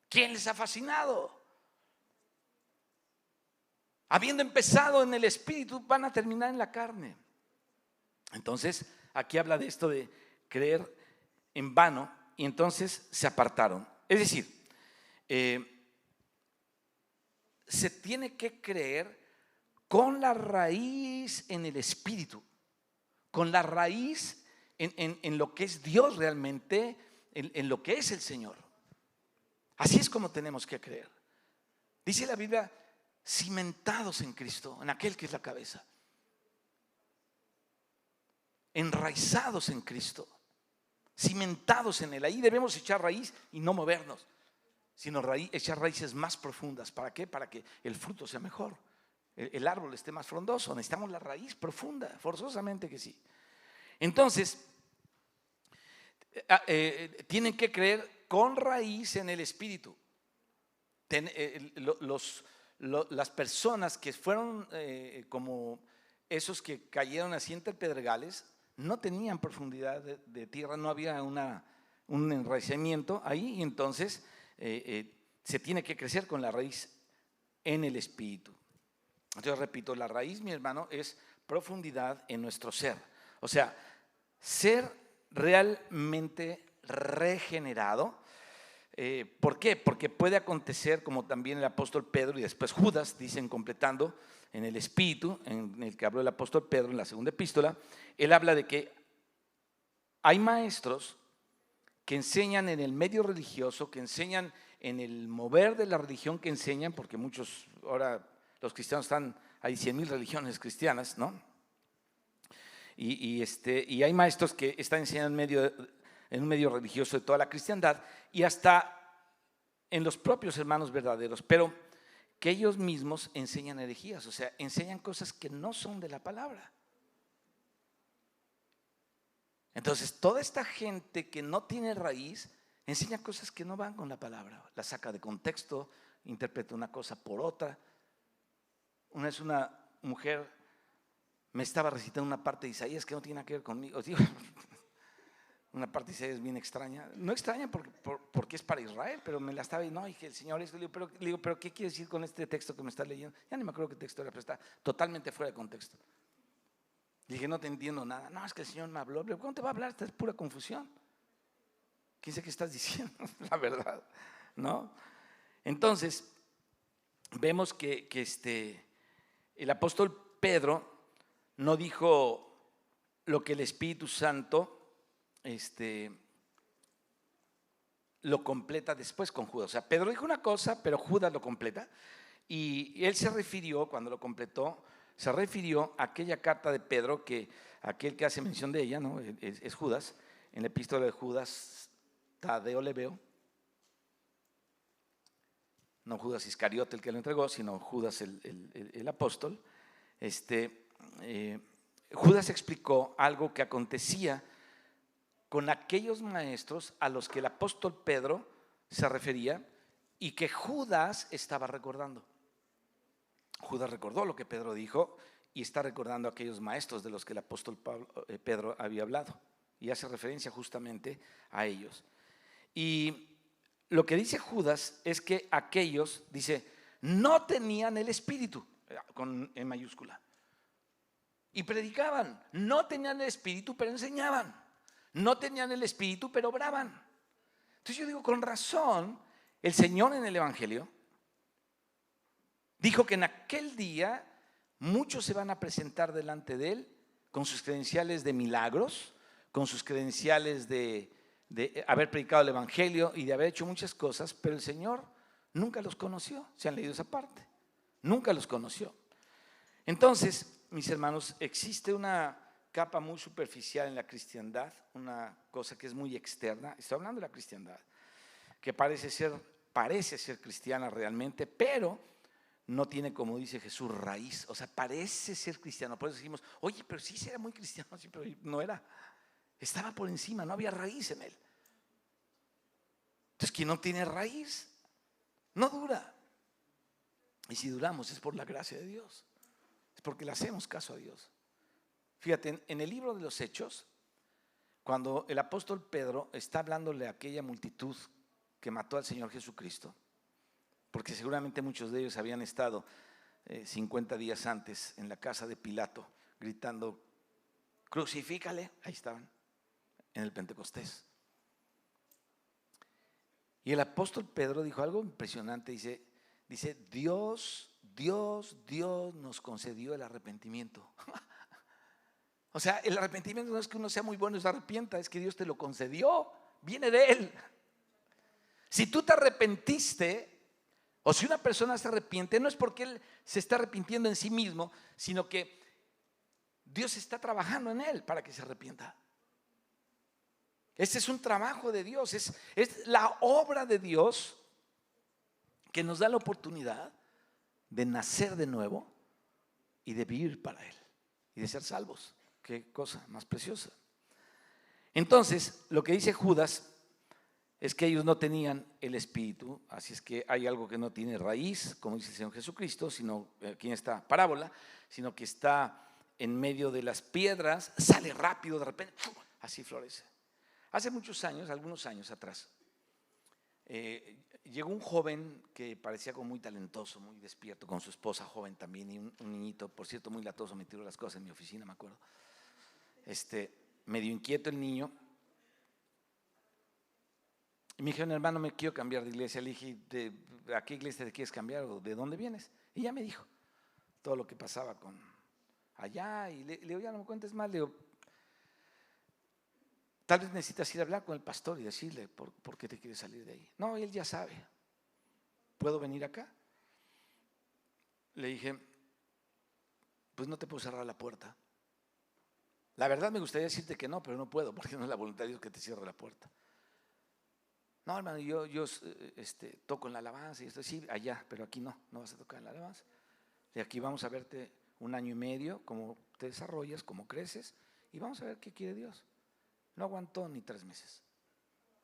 ¿Quién les ha fascinado? Habiendo empezado en el espíritu, van a terminar en la carne. Entonces, aquí habla de esto de creer en vano, y entonces se apartaron. Es decir, se tiene que creer con la raíz en el espíritu. con la raíz en lo que es Dios realmente, en lo que es el Señor. Así es como tenemos que creer. Dice la Biblia, cimentados en Cristo, en aquel que es la cabeza. Enraizados en Cristo, cimentados en Él. Ahí debemos echar raíz y no movernos, sino echar raíces más profundas. ¿Para qué? Para que el fruto sea mejor, el árbol esté más frondoso. Necesitamos la raíz profunda, forzosamente que sí. Entonces, tienen que creer con raíz en el Espíritu. Las personas que fueron como esos que cayeron así entre pedregales, no tenían profundidad de tierra, no había un enraizamiento ahí, y entonces se tiene que crecer con la raíz en el Espíritu. Entonces repito, la raíz, mi hermano, es profundidad en nuestro ser. O sea, ser realmente regenerado. ¿Por qué? Porque puede acontecer, como también el apóstol Pedro y después Judas dicen, completando en el Espíritu, en el que habló el apóstol Pedro en la segunda epístola, él habla de que hay maestros que enseñan en el medio religioso, que enseñan en el mover de la religión, que enseñan, porque muchos, ahora los cristianos hay 100,000 religiones cristianas, ¿no? Y hay maestros que están enseñando en un medio religioso de toda la cristiandad y hasta en los propios hermanos verdaderos, pero que ellos mismos enseñan herejías, o sea, enseñan cosas que no son de la palabra. Entonces, toda esta gente que no tiene raíz enseña cosas que no van con la palabra, la saca de contexto, interpreta una cosa por otra. Una vez una mujer me estaba recitando una parte de Isaías que no tiene nada que ver conmigo. Digo, una parte de Isaías bien extraña, no extraña porque es para Israel, pero me la estaba diciendo, no, y que el Señor esto, le digo, pero ¿qué quiere decir con este texto que me está leyendo? Ya ni me acuerdo qué texto era, pero está totalmente fuera de contexto. Le dije, no te entiendo nada. No, es que el Señor me habló. Pero ¿cómo te va a hablar? Esta es pura confusión. ¿Quién sé qué estás diciendo? La verdad, ¿no? Entonces, vemos que el apóstol Pedro no dijo lo que el Espíritu Santo lo completa después con Judas. O sea, Pedro dijo una cosa, pero Judas lo completa. Y él se refirió, cuando lo completó, se refirió a aquella carta de Pedro, que aquel que hace mención de ella, ¿no? Es Judas. En la epístola de Judas, Tadeo le veo. No Judas Iscariote el que lo entregó, sino Judas el apóstol. Judas explicó algo que acontecía con aquellos maestros a los que el apóstol Pedro se refería y que Judas estaba recordando. Judas recordó lo que Pedro dijo y está recordando a aquellos maestros de los que el apóstol Pedro había hablado, y hace referencia justamente a ellos. Y lo que dice Judas es que aquellos, dice, no tenían el Espíritu, en mayúscula, y predicaban. No tenían el Espíritu, pero enseñaban. No tenían el Espíritu, pero obraban. Entonces yo digo, con razón, el Señor en el Evangelio dijo que en aquel día muchos se van a presentar delante de Él con sus credenciales de milagros, con sus credenciales de haber predicado el Evangelio y de haber hecho muchas cosas, pero el Señor nunca los conoció. ¿Se han leído esa parte? Nunca los conoció. Entonces, mis hermanos, existe una capa muy superficial en la cristiandad, una cosa que es muy externa. Estoy hablando de la cristiandad, que parece ser cristiana realmente, pero no tiene, como dice Jesús, raíz. O sea, parece ser cristiano. Por eso decimos, oye, pero sí era muy cristiano, sí, pero no era. Estaba por encima, no había raíz en él. Entonces, quien no tiene raíz, no dura. Y si duramos es por la gracia de Dios, es porque le hacemos caso a Dios. Fíjate, en el libro de los Hechos, cuando el apóstol Pedro está hablándole a aquella multitud que mató al Señor Jesucristo, porque seguramente muchos de ellos habían estado 50 días antes en la casa de Pilato gritando, crucifícale, ahí estaban, en el Pentecostés. Y el apóstol Pedro dijo algo impresionante, dice, Dios nos concedió el arrepentimiento. O sea, el arrepentimiento no es que uno sea muy bueno y se arrepienta, es que Dios te lo concedió, viene de Él. Si tú te arrepentiste, o si una persona se arrepiente, no es porque él se está arrepintiendo en sí mismo, sino que Dios está trabajando en él para que se arrepienta. Este es un trabajo de Dios, es la obra de Dios que nos da la oportunidad de nacer de nuevo y de vivir para Él y de ser salvos. Qué cosa más preciosa. Entonces, lo que dice Judas es que ellos no tenían el Espíritu, así es que hay algo que no tiene raíz, como dice el Señor Jesucristo, sino aquí en esta parábola, sino que está en medio de las piedras, sale rápido de repente, así florece. Hace muchos años, algunos años atrás, llegó un joven que parecía como muy talentoso, muy despierto, con su esposa joven también y un niñito, por cierto, muy latoso, me tiró las cosas en mi oficina, me acuerdo. Medio inquieto el niño. Y me dijeron, hermano, me quiero cambiar de iglesia. Le dije, ¿a qué iglesia te quieres cambiar o de dónde vienes? Y ya me dijo todo lo que pasaba con allá. Y le digo, ya no me cuentes más. Le digo, tal vez necesitas ir a hablar con el pastor y decirle por qué te quieres salir de ahí. No, él ya sabe. ¿Puedo venir acá? Le dije, pues no te puedo cerrar la puerta. La verdad me gustaría decirte que no, pero no puedo, porque no es la voluntad de Dios que te cierre la puerta. No, hermano, yo toco en la alabanza y esto sí, allá, pero aquí no vas a tocar en la alabanza. Y aquí vamos a verte 1 año y medio, cómo te desarrollas, cómo creces, y vamos a ver qué quiere Dios. No aguantó ni 3 meses,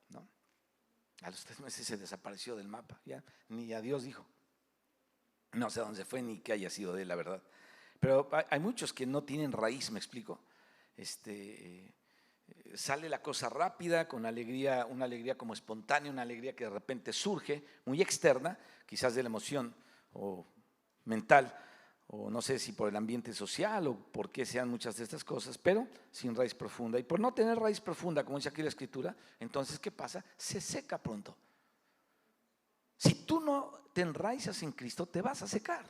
¿no? A los 3 meses se desapareció del mapa, ya ni a Dios dijo. No sé dónde se fue ni qué haya sido de él, la verdad. Pero hay muchos que no tienen raíz, me explico. Sale la cosa rápida, con alegría, una alegría como espontánea, una alegría que de repente surge, muy externa, quizás de la emoción o mental, o no sé si por el ambiente social o por qué sean muchas de estas cosas, pero sin raíz profunda. Y por no tener raíz profunda, como dice aquí la Escritura, entonces ¿qué pasa? Se seca pronto. Si tú no te enraizas en Cristo, te vas a secar.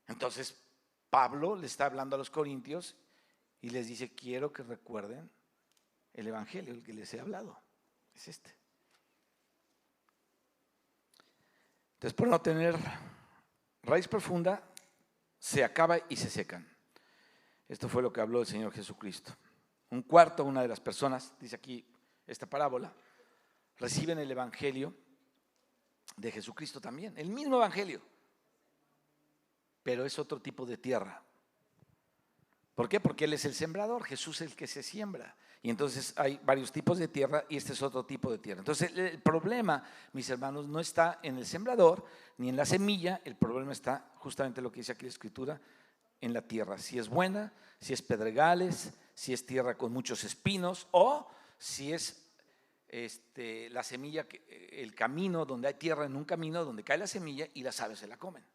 Entonces Pablo le está hablando a los corintios y les dice, quiero que recuerden el evangelio, el que les he hablado, es este. Entonces, por no tener raíz profunda, se acaba y se secan. Esto fue lo que habló el Señor Jesucristo. Un cuarto, una de las personas, dice aquí esta parábola, reciben el evangelio de Jesucristo también, el mismo evangelio, pero es otro tipo de tierra. ¿Por qué? Porque Él es el sembrador, Jesús es el que se siembra. Y entonces hay varios tipos de tierra y este es otro tipo de tierra. Entonces el problema, mis hermanos, no está en el sembrador ni en la semilla, el problema está justamente lo que dice aquí la Escritura, en la tierra. Si es buena, si es pedregales, si es tierra con muchos espinos o si es la semilla, el camino donde hay tierra en un camino donde cae la semilla y las aves se la comen.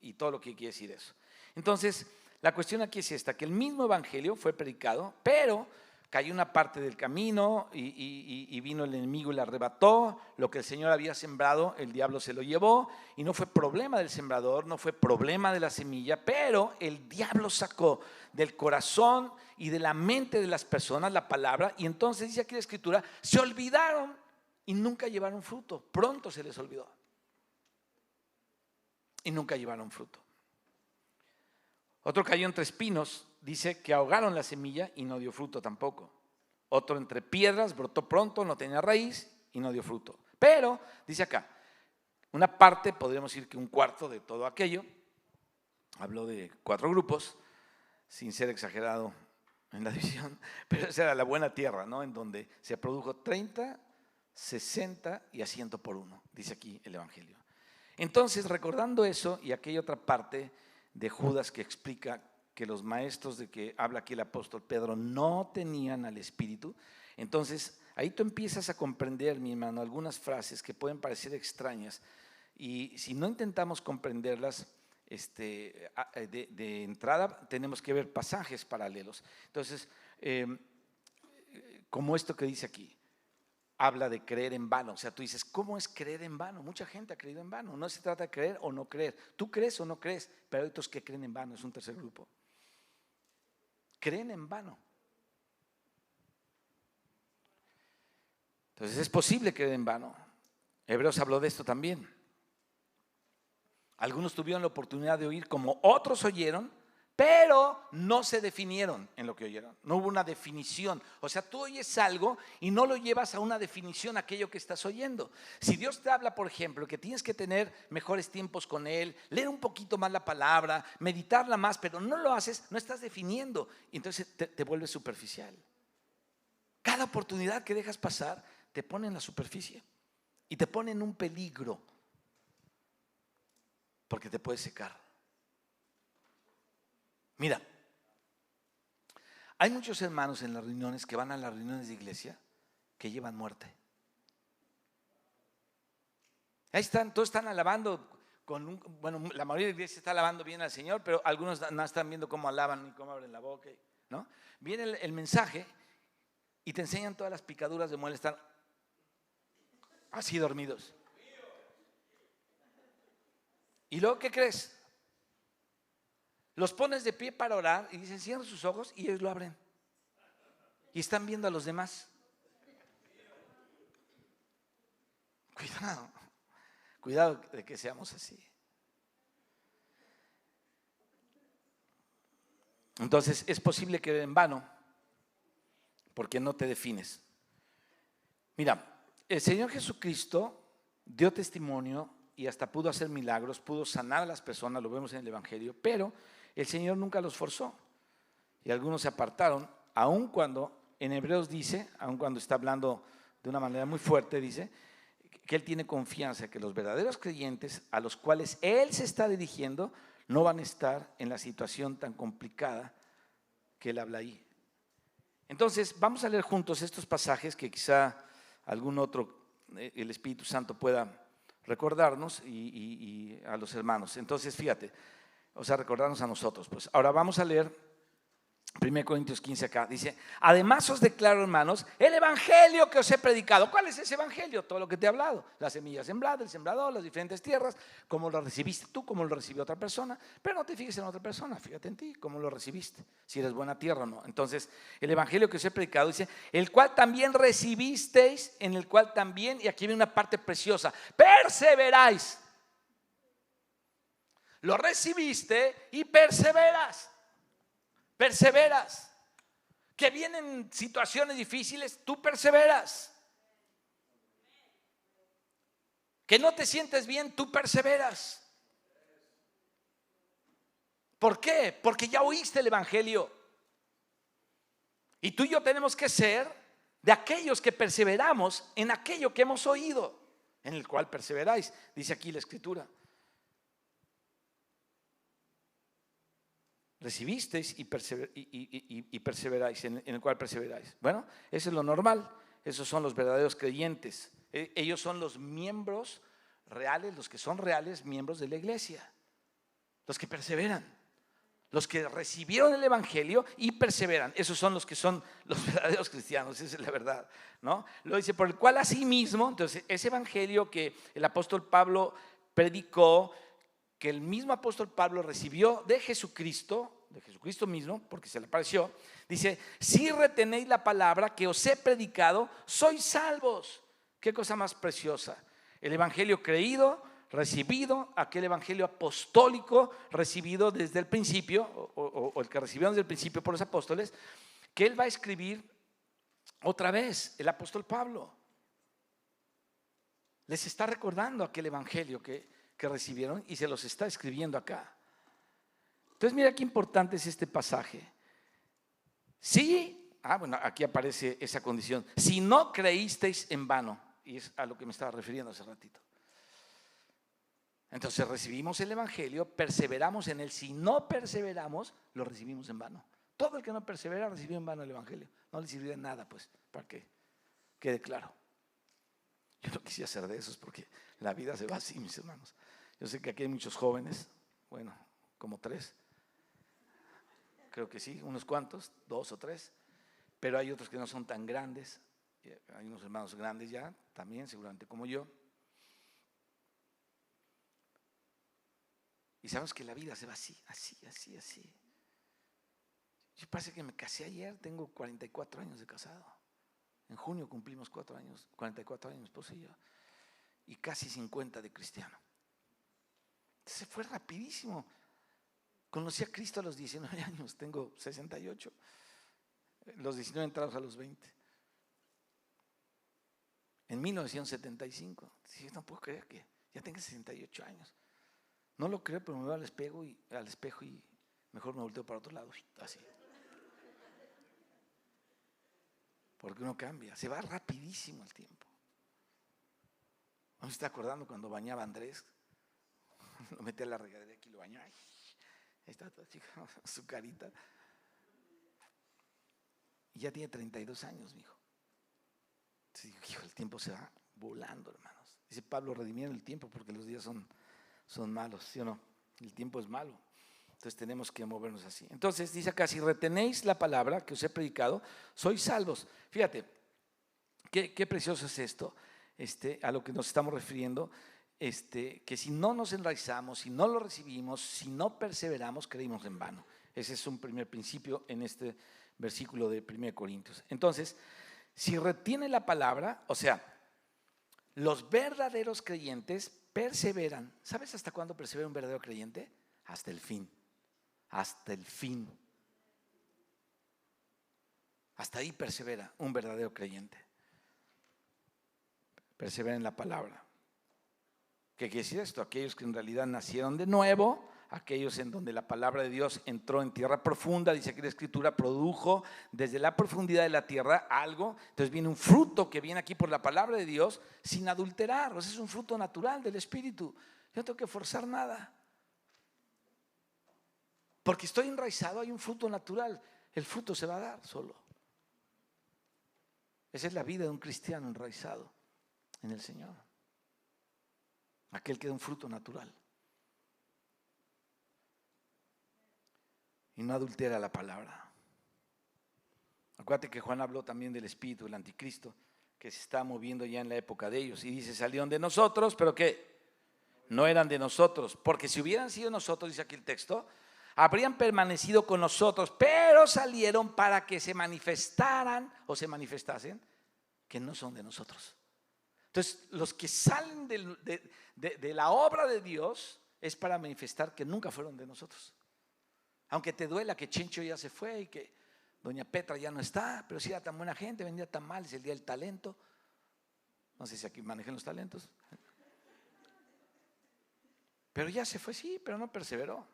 Y todo lo que quiere decir eso. Entonces, la cuestión aquí es esta, que el mismo evangelio fue predicado, pero cayó una parte del camino y vino el enemigo y la arrebató. Lo que el Señor había sembrado, el diablo se lo llevó y no fue problema del sembrador, no fue problema de la semilla, pero el diablo sacó del corazón y de la mente de las personas la palabra y entonces dice aquí la Escritura, se olvidaron y nunca llevaron fruto, pronto se les olvidó y nunca llevaron fruto. Otro cayó entre espinos, dice que ahogaron la semilla y no dio fruto tampoco. Otro entre piedras, brotó pronto, no tenía raíz y no dio fruto. Pero, dice acá, una parte, podríamos decir que un cuarto de todo aquello, habló de 4 grupos, sin ser exagerado en la división, pero esa era la buena tierra, ¿no? En donde se produjo 30, 60 y a 100 por 1, dice aquí el evangelio. Entonces, recordando eso y aquella otra parte de Judas que explica que los maestros de que habla aquí el apóstol Pedro no tenían al Espíritu, entonces ahí tú empiezas a comprender, mi hermano, algunas frases que pueden parecer extrañas y si no intentamos comprenderlas de entrada, tenemos que ver pasajes paralelos. Entonces, como esto que dice aquí, habla de creer en vano. O sea, tú dices, ¿cómo es creer en vano? Mucha gente ha creído en vano. No se trata de creer o no creer. Tú crees o no crees, pero hay otros que creen en vano. Es un tercer grupo. creen en vano. Entonces es posible creer en vano. Hebreos habló de esto también. Algunos tuvieron la oportunidad de oír como otros oyeron, pero no se definieron en lo que oyeron. No hubo una definición. O sea, tú oyes algo y no lo llevas a una definición aquello que estás oyendo. Si Dios te habla, por ejemplo, que tienes que tener mejores tiempos con Él, leer un poquito más la palabra, meditarla más, pero no lo haces, no estás definiendo. Y entonces te vuelves superficial. Cada oportunidad que dejas pasar te pone en la superficie y te pone en un peligro, porque te puedes secar. Mira, hay muchos hermanos en las reuniones que van a las reuniones de iglesia que llevan muerte. Ahí están, todos están alabando bueno, la mayoría de la iglesia está alabando bien al Señor, pero algunos no están viendo cómo alaban ni cómo abren la boca, ¿no? Viene el mensaje y te enseñan todas las picaduras de muela, están así dormidos. ¿Y luego qué crees? Los pones de pie para orar y dicen, cierren sus ojos, y ellos lo abren. Y están viendo a los demás. Cuidado de que seamos así. Entonces es posible que en vano, porque no te defines. Mira, el Señor Jesucristo dio testimonio y hasta pudo hacer milagros, pudo sanar a las personas, lo vemos en el Evangelio, pero el Señor nunca los forzó y algunos se apartaron, aun cuando en Hebreos dice, aun cuando está hablando de una manera muy fuerte, dice que Él tiene confianza que los verdaderos creyentes a los cuales Él se está dirigiendo no van a estar en la situación tan complicada que Él habla ahí. Entonces vamos a leer juntos estos pasajes que quizá algún otro, el Espíritu Santo pueda recordarnos y a los hermanos. Entonces fíjate, o sea, recordarnos a nosotros. Pues ahora vamos a leer 1 Corintios 15 acá, dice: además os declaro, hermanos, el evangelio que os he predicado. ¿Cuál es ese evangelio? Todo lo que te he hablado, la semilla sembrada, el sembrador, las diferentes tierras, cómo lo recibiste tú, cómo lo recibió otra persona. Pero no te fijes en otra persona, fíjate en ti, cómo lo recibiste, si eres buena tierra o no. Entonces, el evangelio que os he predicado, dice, el cual también recibisteis, en el cual también, y aquí viene una parte preciosa, perseveráis. Lo recibiste y perseveras. Perseveras. Que vienen situaciones difíciles, tú perseveras. Que no te sientes bien, tú perseveras. ¿Por qué? Porque ya oíste el evangelio. Y tú y yo tenemos que ser de aquellos que perseveramos en aquello que hemos oído, en el cual perseveráis, dice aquí la escritura. Recibisteis y perseveráis, en el cual perseveráis. Bueno, eso es lo normal. Esos son los verdaderos creyentes. Ellos son los miembros reales, los que son reales miembros de la iglesia, los que perseveran, los que recibieron el evangelio y perseveran. Esos son los que son los verdaderos cristianos, esa es la verdad, ¿no? Lo dice, por el cual asimismo, entonces ese evangelio que el apóstol Pablo predicó, que el mismo apóstol Pablo recibió de Jesucristo mismo, porque se le apareció, dice, si retenéis la palabra que os he predicado, sois salvos. Qué cosa más preciosa. El evangelio creído, recibido, aquel evangelio apostólico recibido desde el principio, o el que recibieron desde el principio por los apóstoles, que él va a escribir otra vez, el apóstol Pablo. Les está recordando aquel evangelio que recibieron y se los está escribiendo acá. Entonces mira qué importante es este pasaje. Sí, bueno, aquí aparece esa condición. Si no creísteis en vano, y es a lo que me estaba refiriendo hace ratito. Entonces recibimos el evangelio, perseveramos en él. Si no perseveramos, lo recibimos en vano. Todo el que no persevera recibió en vano el evangelio. No le sirvió de nada, pues, para que quede claro. Yo no quisiera ser de esos porque la vida se va así, mis hermanos. Yo sé que aquí hay muchos jóvenes, bueno, como 3. Creo que sí, unos cuantos, 2 o 3. Pero hay otros que no son tan grandes. Hay unos hermanos grandes ya, también, seguramente como yo. Y sabemos que la vida se va así, así, así, así. Yo parece que me casé ayer, tengo 44 años de casado. En junio cumplimos 4 años, 44 años, mi esposo y yo. Y casi 50 de cristiano. Se fue rapidísimo. Conocí a Cristo a los 19 años, tengo 68. Los 19 entrados a los 20. En 1975. Sí, no puedo creer que ya tenga 68 años. No lo creo, pero me veo al espejo y mejor me volteo para otro lado, así. Porque uno cambia, se va rapidísimo el tiempo. Me está acordando cuando bañaba a Andrés, lo metí a la regadera aquí, lo bañó. Ahí está toda chica, su carita. Y ya tiene 32 años, mi hijo. Entonces, hijo, el tiempo se va volando, hermanos. Dice Pablo, redimieron el tiempo porque los días son malos, ¿sí o no? El tiempo es malo. Entonces tenemos que movernos así. Entonces dice acá, si retenéis la palabra que os he predicado, sois salvos. Fíjate, qué precioso es esto, a lo que nos estamos refiriendo, que si no nos enraizamos, si no lo recibimos, si no perseveramos, creímos en vano. Ese es un primer principio en este versículo de 1 Corintios. Entonces, si retiene la palabra, o sea, los verdaderos creyentes perseveran. ¿Sabes hasta cuándo persevera un verdadero creyente? Hasta el fin. Hasta el fin. Hasta ahí persevera un verdadero creyente. Persevera en la palabra. ¿Qué quiere decir esto? Aquellos que en realidad nacieron de nuevo, aquellos en donde la palabra de Dios entró en tierra profunda, dice que la Escritura produjo desde la profundidad de la tierra algo. Entonces viene un fruto que viene aquí por la palabra de Dios sin adulterar. O sea, es un fruto natural del Espíritu. Yo no tengo que forzar nada. Porque estoy enraizado, hay un fruto natural. El fruto se va a dar solo. Esa es la vida de un cristiano enraizado en el Señor. Aquel que da un fruto natural. Y no adultera la palabra. Acuérdate que Juan habló también del espíritu del anticristo que se está moviendo ya en la época de ellos. Y dice, salieron de nosotros, pero ¿qué? No eran de nosotros. Porque si hubieran sido nosotros, dice aquí el texto, habrían permanecido con nosotros, pero salieron para que se manifestaran o se manifestasen que no son de nosotros. Entonces, los que salen de la obra de Dios es para manifestar que nunca fueron de nosotros. Aunque te duela que Chencho ya se fue y que doña Petra ya no está, pero si era tan buena gente, vendía tan mal, es el día del talento. No sé si aquí manejan los talentos. Pero ya se fue, sí, pero no perseveró.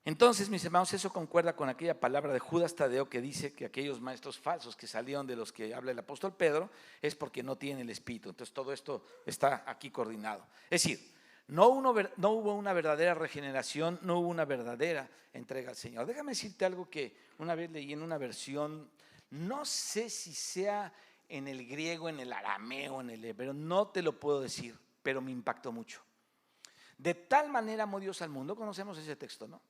Entonces, mis hermanos, eso concuerda con aquella palabra de Judas Tadeo que dice que aquellos maestros falsos que salieron de los que habla el apóstol Pedro es porque no tienen el Espíritu. Entonces, todo esto está aquí coordinado. Es decir, no hubo una verdadera regeneración, no hubo una verdadera entrega al Señor. Déjame decirte algo que una vez leí en una versión, no sé si sea en el griego, en el arameo, en el hebreo, no te lo puedo decir, pero me impactó mucho. De tal manera amó Dios al mundo, conocemos ese texto, ¿no?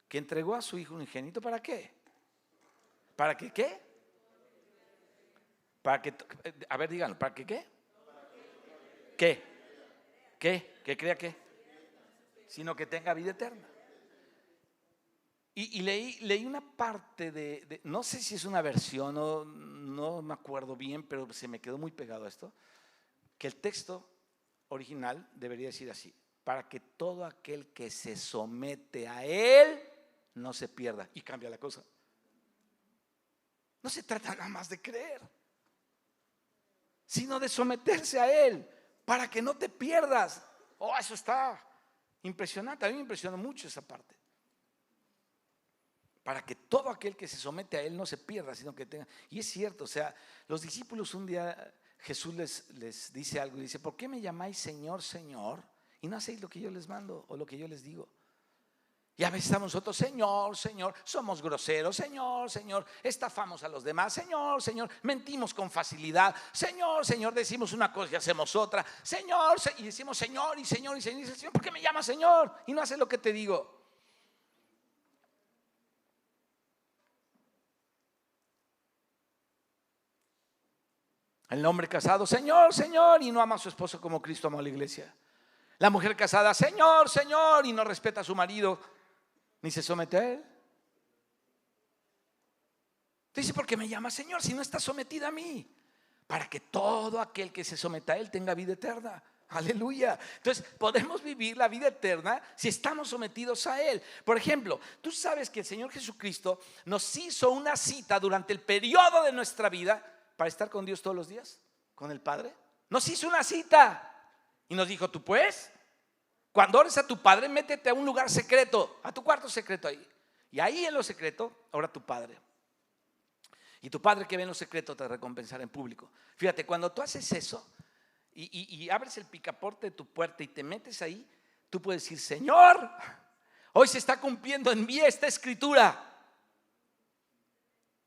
Que entregó a su Hijo unigénito, ¿para qué? ¿Para que qué? Para que, a ver, díganlo, ¿para que qué? ¿Qué? ¿Qué? ¿Que crea qué? Sino que tenga vida eterna. Y leí una parte de, no sé si es una versión, no me acuerdo bien, pero se me quedó muy pegado a esto, que el texto original debería decir así: para que todo aquel que se somete a Él no se pierda. Y cambia la cosa. No se trata nada más de creer, sino de someterse a Él para que no te pierdas. Oh, eso está impresionante. A mí me impresionó mucho esa parte. Para que todo aquel que se somete a Él no se pierda, sino que tenga. Y es cierto, o sea, los discípulos un día Jesús les dice algo y dice: ¿por qué me llamáis Señor, Señor? Y no hacéis lo que yo les mando o lo que yo les digo. Y a veces estamos nosotros: Señor, Señor, somos groseros, Señor, Señor, estafamos a los demás, Señor, Señor, mentimos con facilidad, Señor, Señor, decimos una cosa y hacemos otra, Señor, y decimos Señor y Señor y Señor, y dice: Señor, ¿por qué me llamas Señor? Y no haces lo que te digo. El hombre casado: Señor, Señor, y no ama a su esposo como Cristo amó a la iglesia. La mujer casada: Señor, Señor, y no respeta a su marido ni se somete a Él. Dice, ¿por qué me llama Señor si no está sometida a mí? Para que todo aquel que se someta a Él tenga vida eterna. Aleluya. Entonces podemos vivir la vida eterna si estamos sometidos a Él. Por ejemplo, tú sabes que el Señor Jesucristo nos hizo una cita durante el periodo de nuestra vida para estar con Dios todos los días, con el Padre. Nos hizo una cita y nos dijo, tú pues, cuando ores a tu Padre, métete a un lugar secreto, a tu cuarto secreto ahí. Y ahí en lo secreto, ora a tu Padre. Y tu Padre que ve en lo secreto te recompensará en público. Fíjate, cuando tú haces eso y abres el picaporte de tu puerta y te metes ahí, tú puedes decir, Señor, hoy se está cumpliendo en mí esta escritura.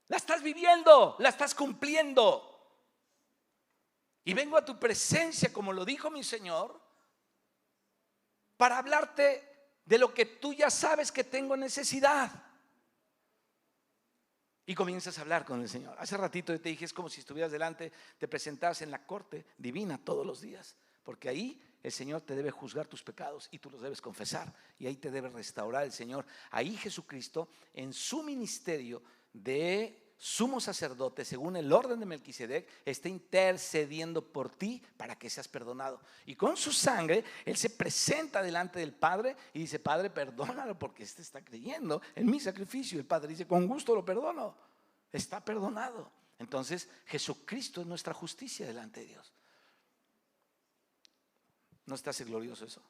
La estás viviendo, la estás cumpliendo. Y vengo a tu presencia, como lo dijo mi Señor, para hablarte de lo que tú ya sabes que tengo necesidad. Y comienzas a hablar con el Señor. Hace ratito yo te dije, es como si estuvieras delante, te presentaras en la corte divina todos los días. Porque ahí el Señor te debe juzgar tus pecados y tú los debes confesar. Y ahí te debe restaurar el Señor. Ahí Jesucristo, en su ministerio de sumo sacerdote, según el orden de Melquisedec, está intercediendo por ti para que seas perdonado. Y con su sangre, Él se presenta delante del Padre y dice, Padre, perdónalo porque este está creyendo en mi sacrificio. El Padre dice, con gusto lo perdono, está perdonado. Entonces, Jesucristo es nuestra justicia delante de Dios. ¿No está así glorioso eso?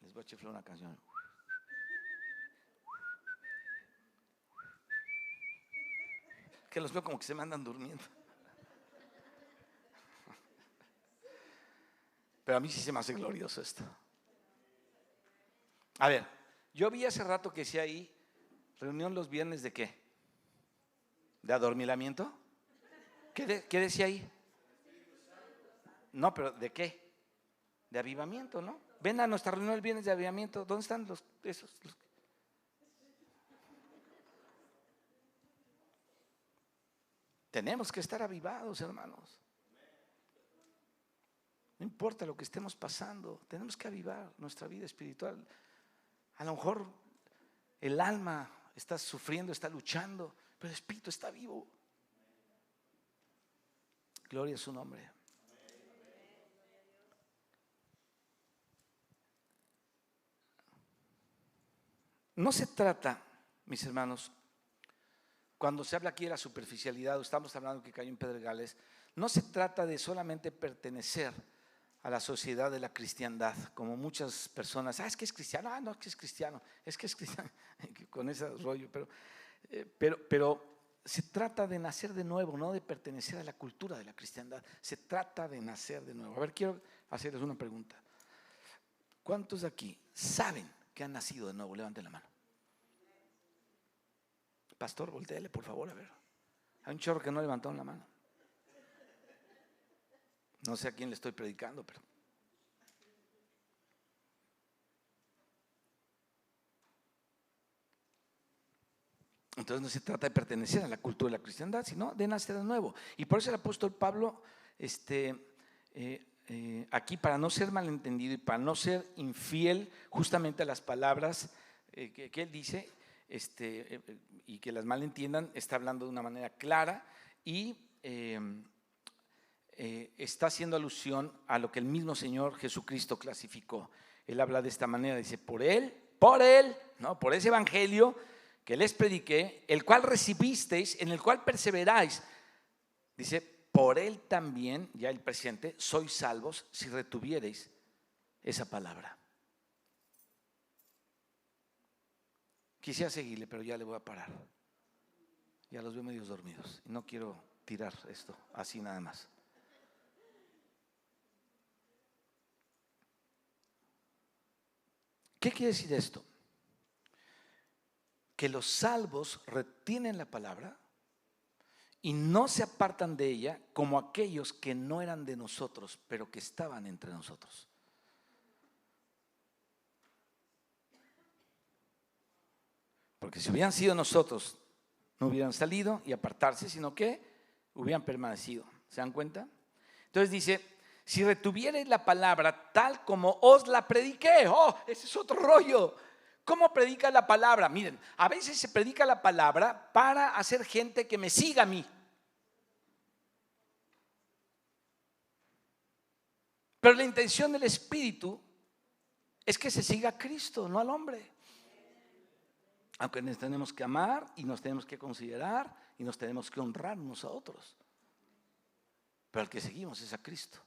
Les voy a chiflar una canción. Que los veo como que se me andan durmiendo. Pero a mí sí se me hace glorioso esto. A ver, yo vi hace rato que decía ahí, reunión los viernes ¿de qué? ¿De adormilamiento? ¿Qué decía ahí? No, pero ¿de qué? De avivamiento, ¿no? Ven a nuestra reunión el viernes de avivamiento. ¿Dónde están esos? Tenemos que estar avivados, hermanos. No importa lo que estemos pasando, tenemos que avivar nuestra vida espiritual. A lo mejor el alma está sufriendo, está luchando, pero el espíritu está vivo. Gloria a su nombre. No se trata, mis hermanos, cuando se habla aquí de la superficialidad, estamos hablando que cayó en Pedregales, no se trata de solamente pertenecer a la sociedad de la cristiandad, como muchas personas, es que es cristiano, no, es que es cristiano, es cristiano, con ese rollo, pero se trata de nacer de nuevo, no de pertenecer a la cultura de la cristiandad, se trata de nacer de nuevo. A ver, quiero hacerles una pregunta. ¿Cuántos de aquí saben que han nacido de nuevo? Levanten la mano. Pastor, voltéele por favor, a ver. Hay un chorro que no levantaron la mano. No sé a quién le estoy predicando, pero entonces no se trata de pertenecer a la cultura de la cristiandad, sino de nacer de nuevo. Y por eso el apóstol Pablo, aquí, para no ser malentendido y para no ser infiel justamente a las palabras que él dice, y que las malentiendan, está hablando de una manera clara y está haciendo alusión a lo que el mismo Señor Jesucristo clasificó. Él habla de esta manera, dice, por él, ¿no? Por ese evangelio que les prediqué, el cual recibisteis, en el cual perseveráis, dice, por él también, ya el presente, sois salvos si retuviereis esa palabra. Quisiera seguirle, pero ya le voy a parar. Ya los veo medios dormidos y no quiero tirar esto así nada más. ¿Qué quiere decir esto? Que los salvos retienen la palabra y no se apartan de ella como aquellos que no eran de nosotros, pero que estaban entre nosotros. Porque si hubieran sido nosotros, no hubieran salido y apartarse, sino que hubieran permanecido. ¿Se dan cuenta? Entonces dice, si retuviereis la palabra tal como os la prediqué, ese es otro rollo. ¿Cómo predica la palabra? Miren, a veces se predica la palabra para hacer gente que me siga a mí. Pero la intención del Espíritu es que se siga a Cristo, no al hombre. Aunque nos tenemos que amar y nos tenemos que considerar y nos tenemos que honrar unos a otros. Pero el que seguimos es a Cristo.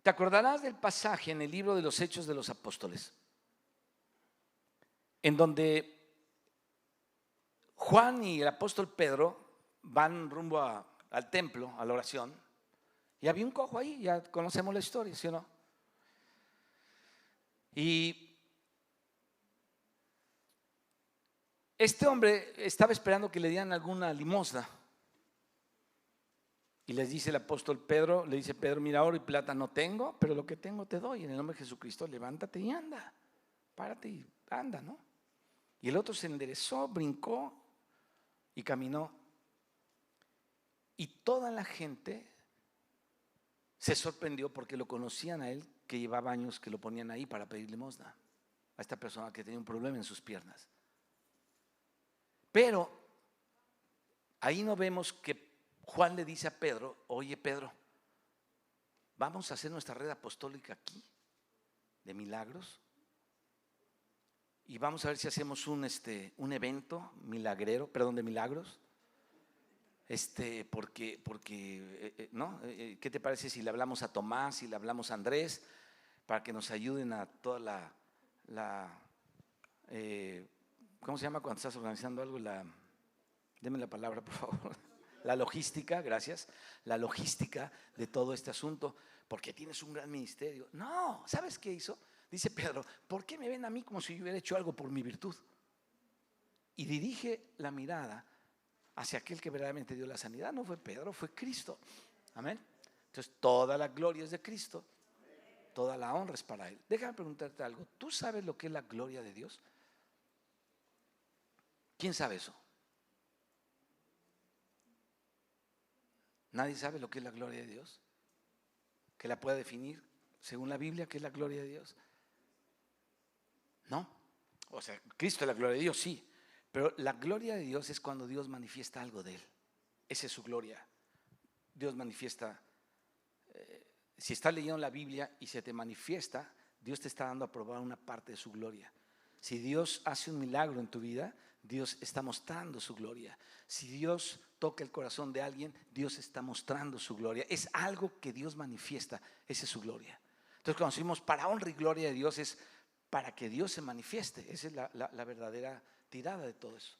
¿Te acordarás del pasaje en el libro de los Hechos de los Apóstoles? En donde Juan y el apóstol Pedro van rumbo al templo, a la oración, y había un cojo ahí, ya conocemos la historia, ¿sí o no? Y este hombre estaba esperando que le dieran alguna limosna. Y les dice el apóstol Pedro, le dice Pedro, mira, oro y plata no tengo, pero lo que tengo te doy. En el nombre de Jesucristo, levántate y anda. Párate y anda, ¿no? Y el otro se enderezó, brincó y caminó. Y toda la gente se sorprendió porque lo conocían a él, que llevaba años que lo ponían ahí para pedir limosna. A esta persona que tenía un problema en sus piernas. Pero ahí no vemos que Juan le dice a Pedro, oye Pedro, vamos a hacer nuestra red apostólica aquí de milagros y vamos a ver si hacemos un evento milagrero, perdón, de milagros. Porque ¿no? ¿Qué te parece si le hablamos a Tomás, si le hablamos a Andrés, para que nos ayuden a toda ¿cómo se llama cuando estás organizando algo? Deme la palabra, por favor. La logística, gracias. La logística de todo este asunto, porque tienes un gran ministerio. No, ¿sabes qué hizo? Dice Pedro, ¿por qué me ven a mí como si yo hubiera hecho algo por mi virtud? Y dirige la mirada hacia aquel que verdaderamente dio la sanidad. No fue Pedro, fue Cristo. Amén. Entonces toda la gloria es de Cristo, toda la honra es para Él. Déjame preguntarte algo. ¿Tú sabes lo que es la gloria de Dios? ¿Quién sabe eso? ¿Nadie sabe lo que es la gloria de Dios? ¿Que la pueda definir según la Biblia qué es la gloria de Dios? No. O sea, Cristo es la gloria de Dios, sí. Pero la gloria de Dios es cuando Dios manifiesta algo de Él. Esa es su gloria. Dios manifiesta. Si estás leyendo la Biblia y se te manifiesta, Dios te está dando a probar una parte de su gloria. Si Dios hace un milagro en tu vida, Dios está mostrando su gloria. Si Dios toca el corazón de alguien, Dios está mostrando su gloria. Es algo que Dios manifiesta, esa es su gloria. Entonces cuando decimos para honra y gloria de Dios, es para que Dios se manifieste. Esa es la verdadera tirada de todo eso.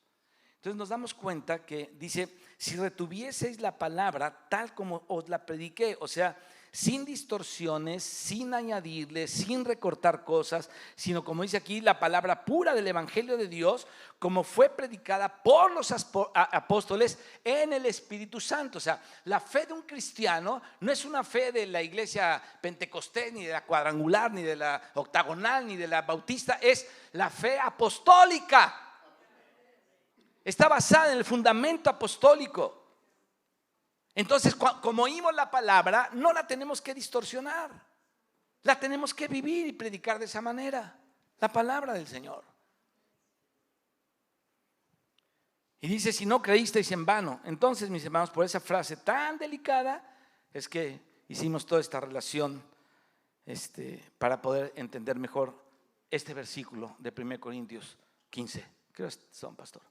Entonces nos damos cuenta que dice, si retuvieseis la palabra tal como os la prediqué, o sea, sin distorsiones, sin añadirle, sin recortar cosas, sino como dice aquí, la palabra pura del Evangelio de Dios, como fue predicada por los apóstoles en el Espíritu Santo. O sea, la fe de un cristiano no es una fe de la iglesia pentecostés, ni de la cuadrangular, ni de la octagonal, ni de la bautista, es la fe apostólica. Está basada en el fundamento apostólico. Entonces, como oímos la palabra, no la tenemos que distorsionar. La tenemos que vivir y predicar de esa manera. La palabra del Señor. Y dice, si no creísteis en vano. Entonces, mis hermanos, por esa frase tan delicada, es que hicimos toda esta relación para poder entender mejor este versículo de 1 Corintios 15. ¿Qué son, pastor?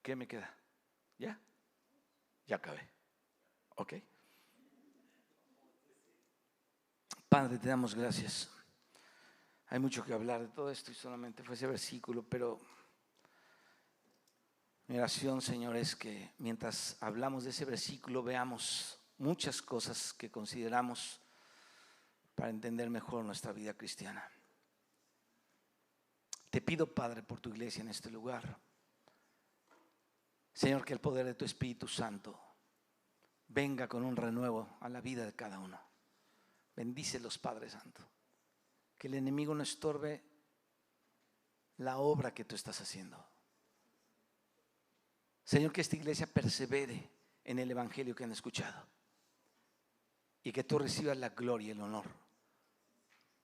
¿Qué me queda? ¿Ya? Ya acabé. Ok. Padre, te damos gracias. Hay mucho que hablar de todo esto y solamente fue ese versículo, pero mi oración, Señor, es que mientras hablamos de ese versículo veamos muchas cosas que consideramos para entender mejor nuestra vida cristiana. Te pido, Padre, por tu iglesia en este lugar. Señor, que el poder de tu Espíritu Santo venga con un renuevo a la vida de cada uno. Bendícelos, Padre Santo. Que el enemigo no estorbe la obra que tú estás haciendo. Señor, que esta iglesia persevere en el evangelio que han escuchado y que tú recibas la gloria y el honor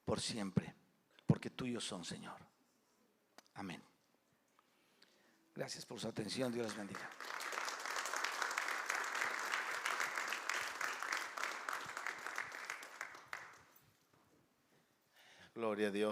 por siempre, porque tuyos son, Señor. Amén. Gracias por su atención. Dios les bendiga. Gloria a Dios.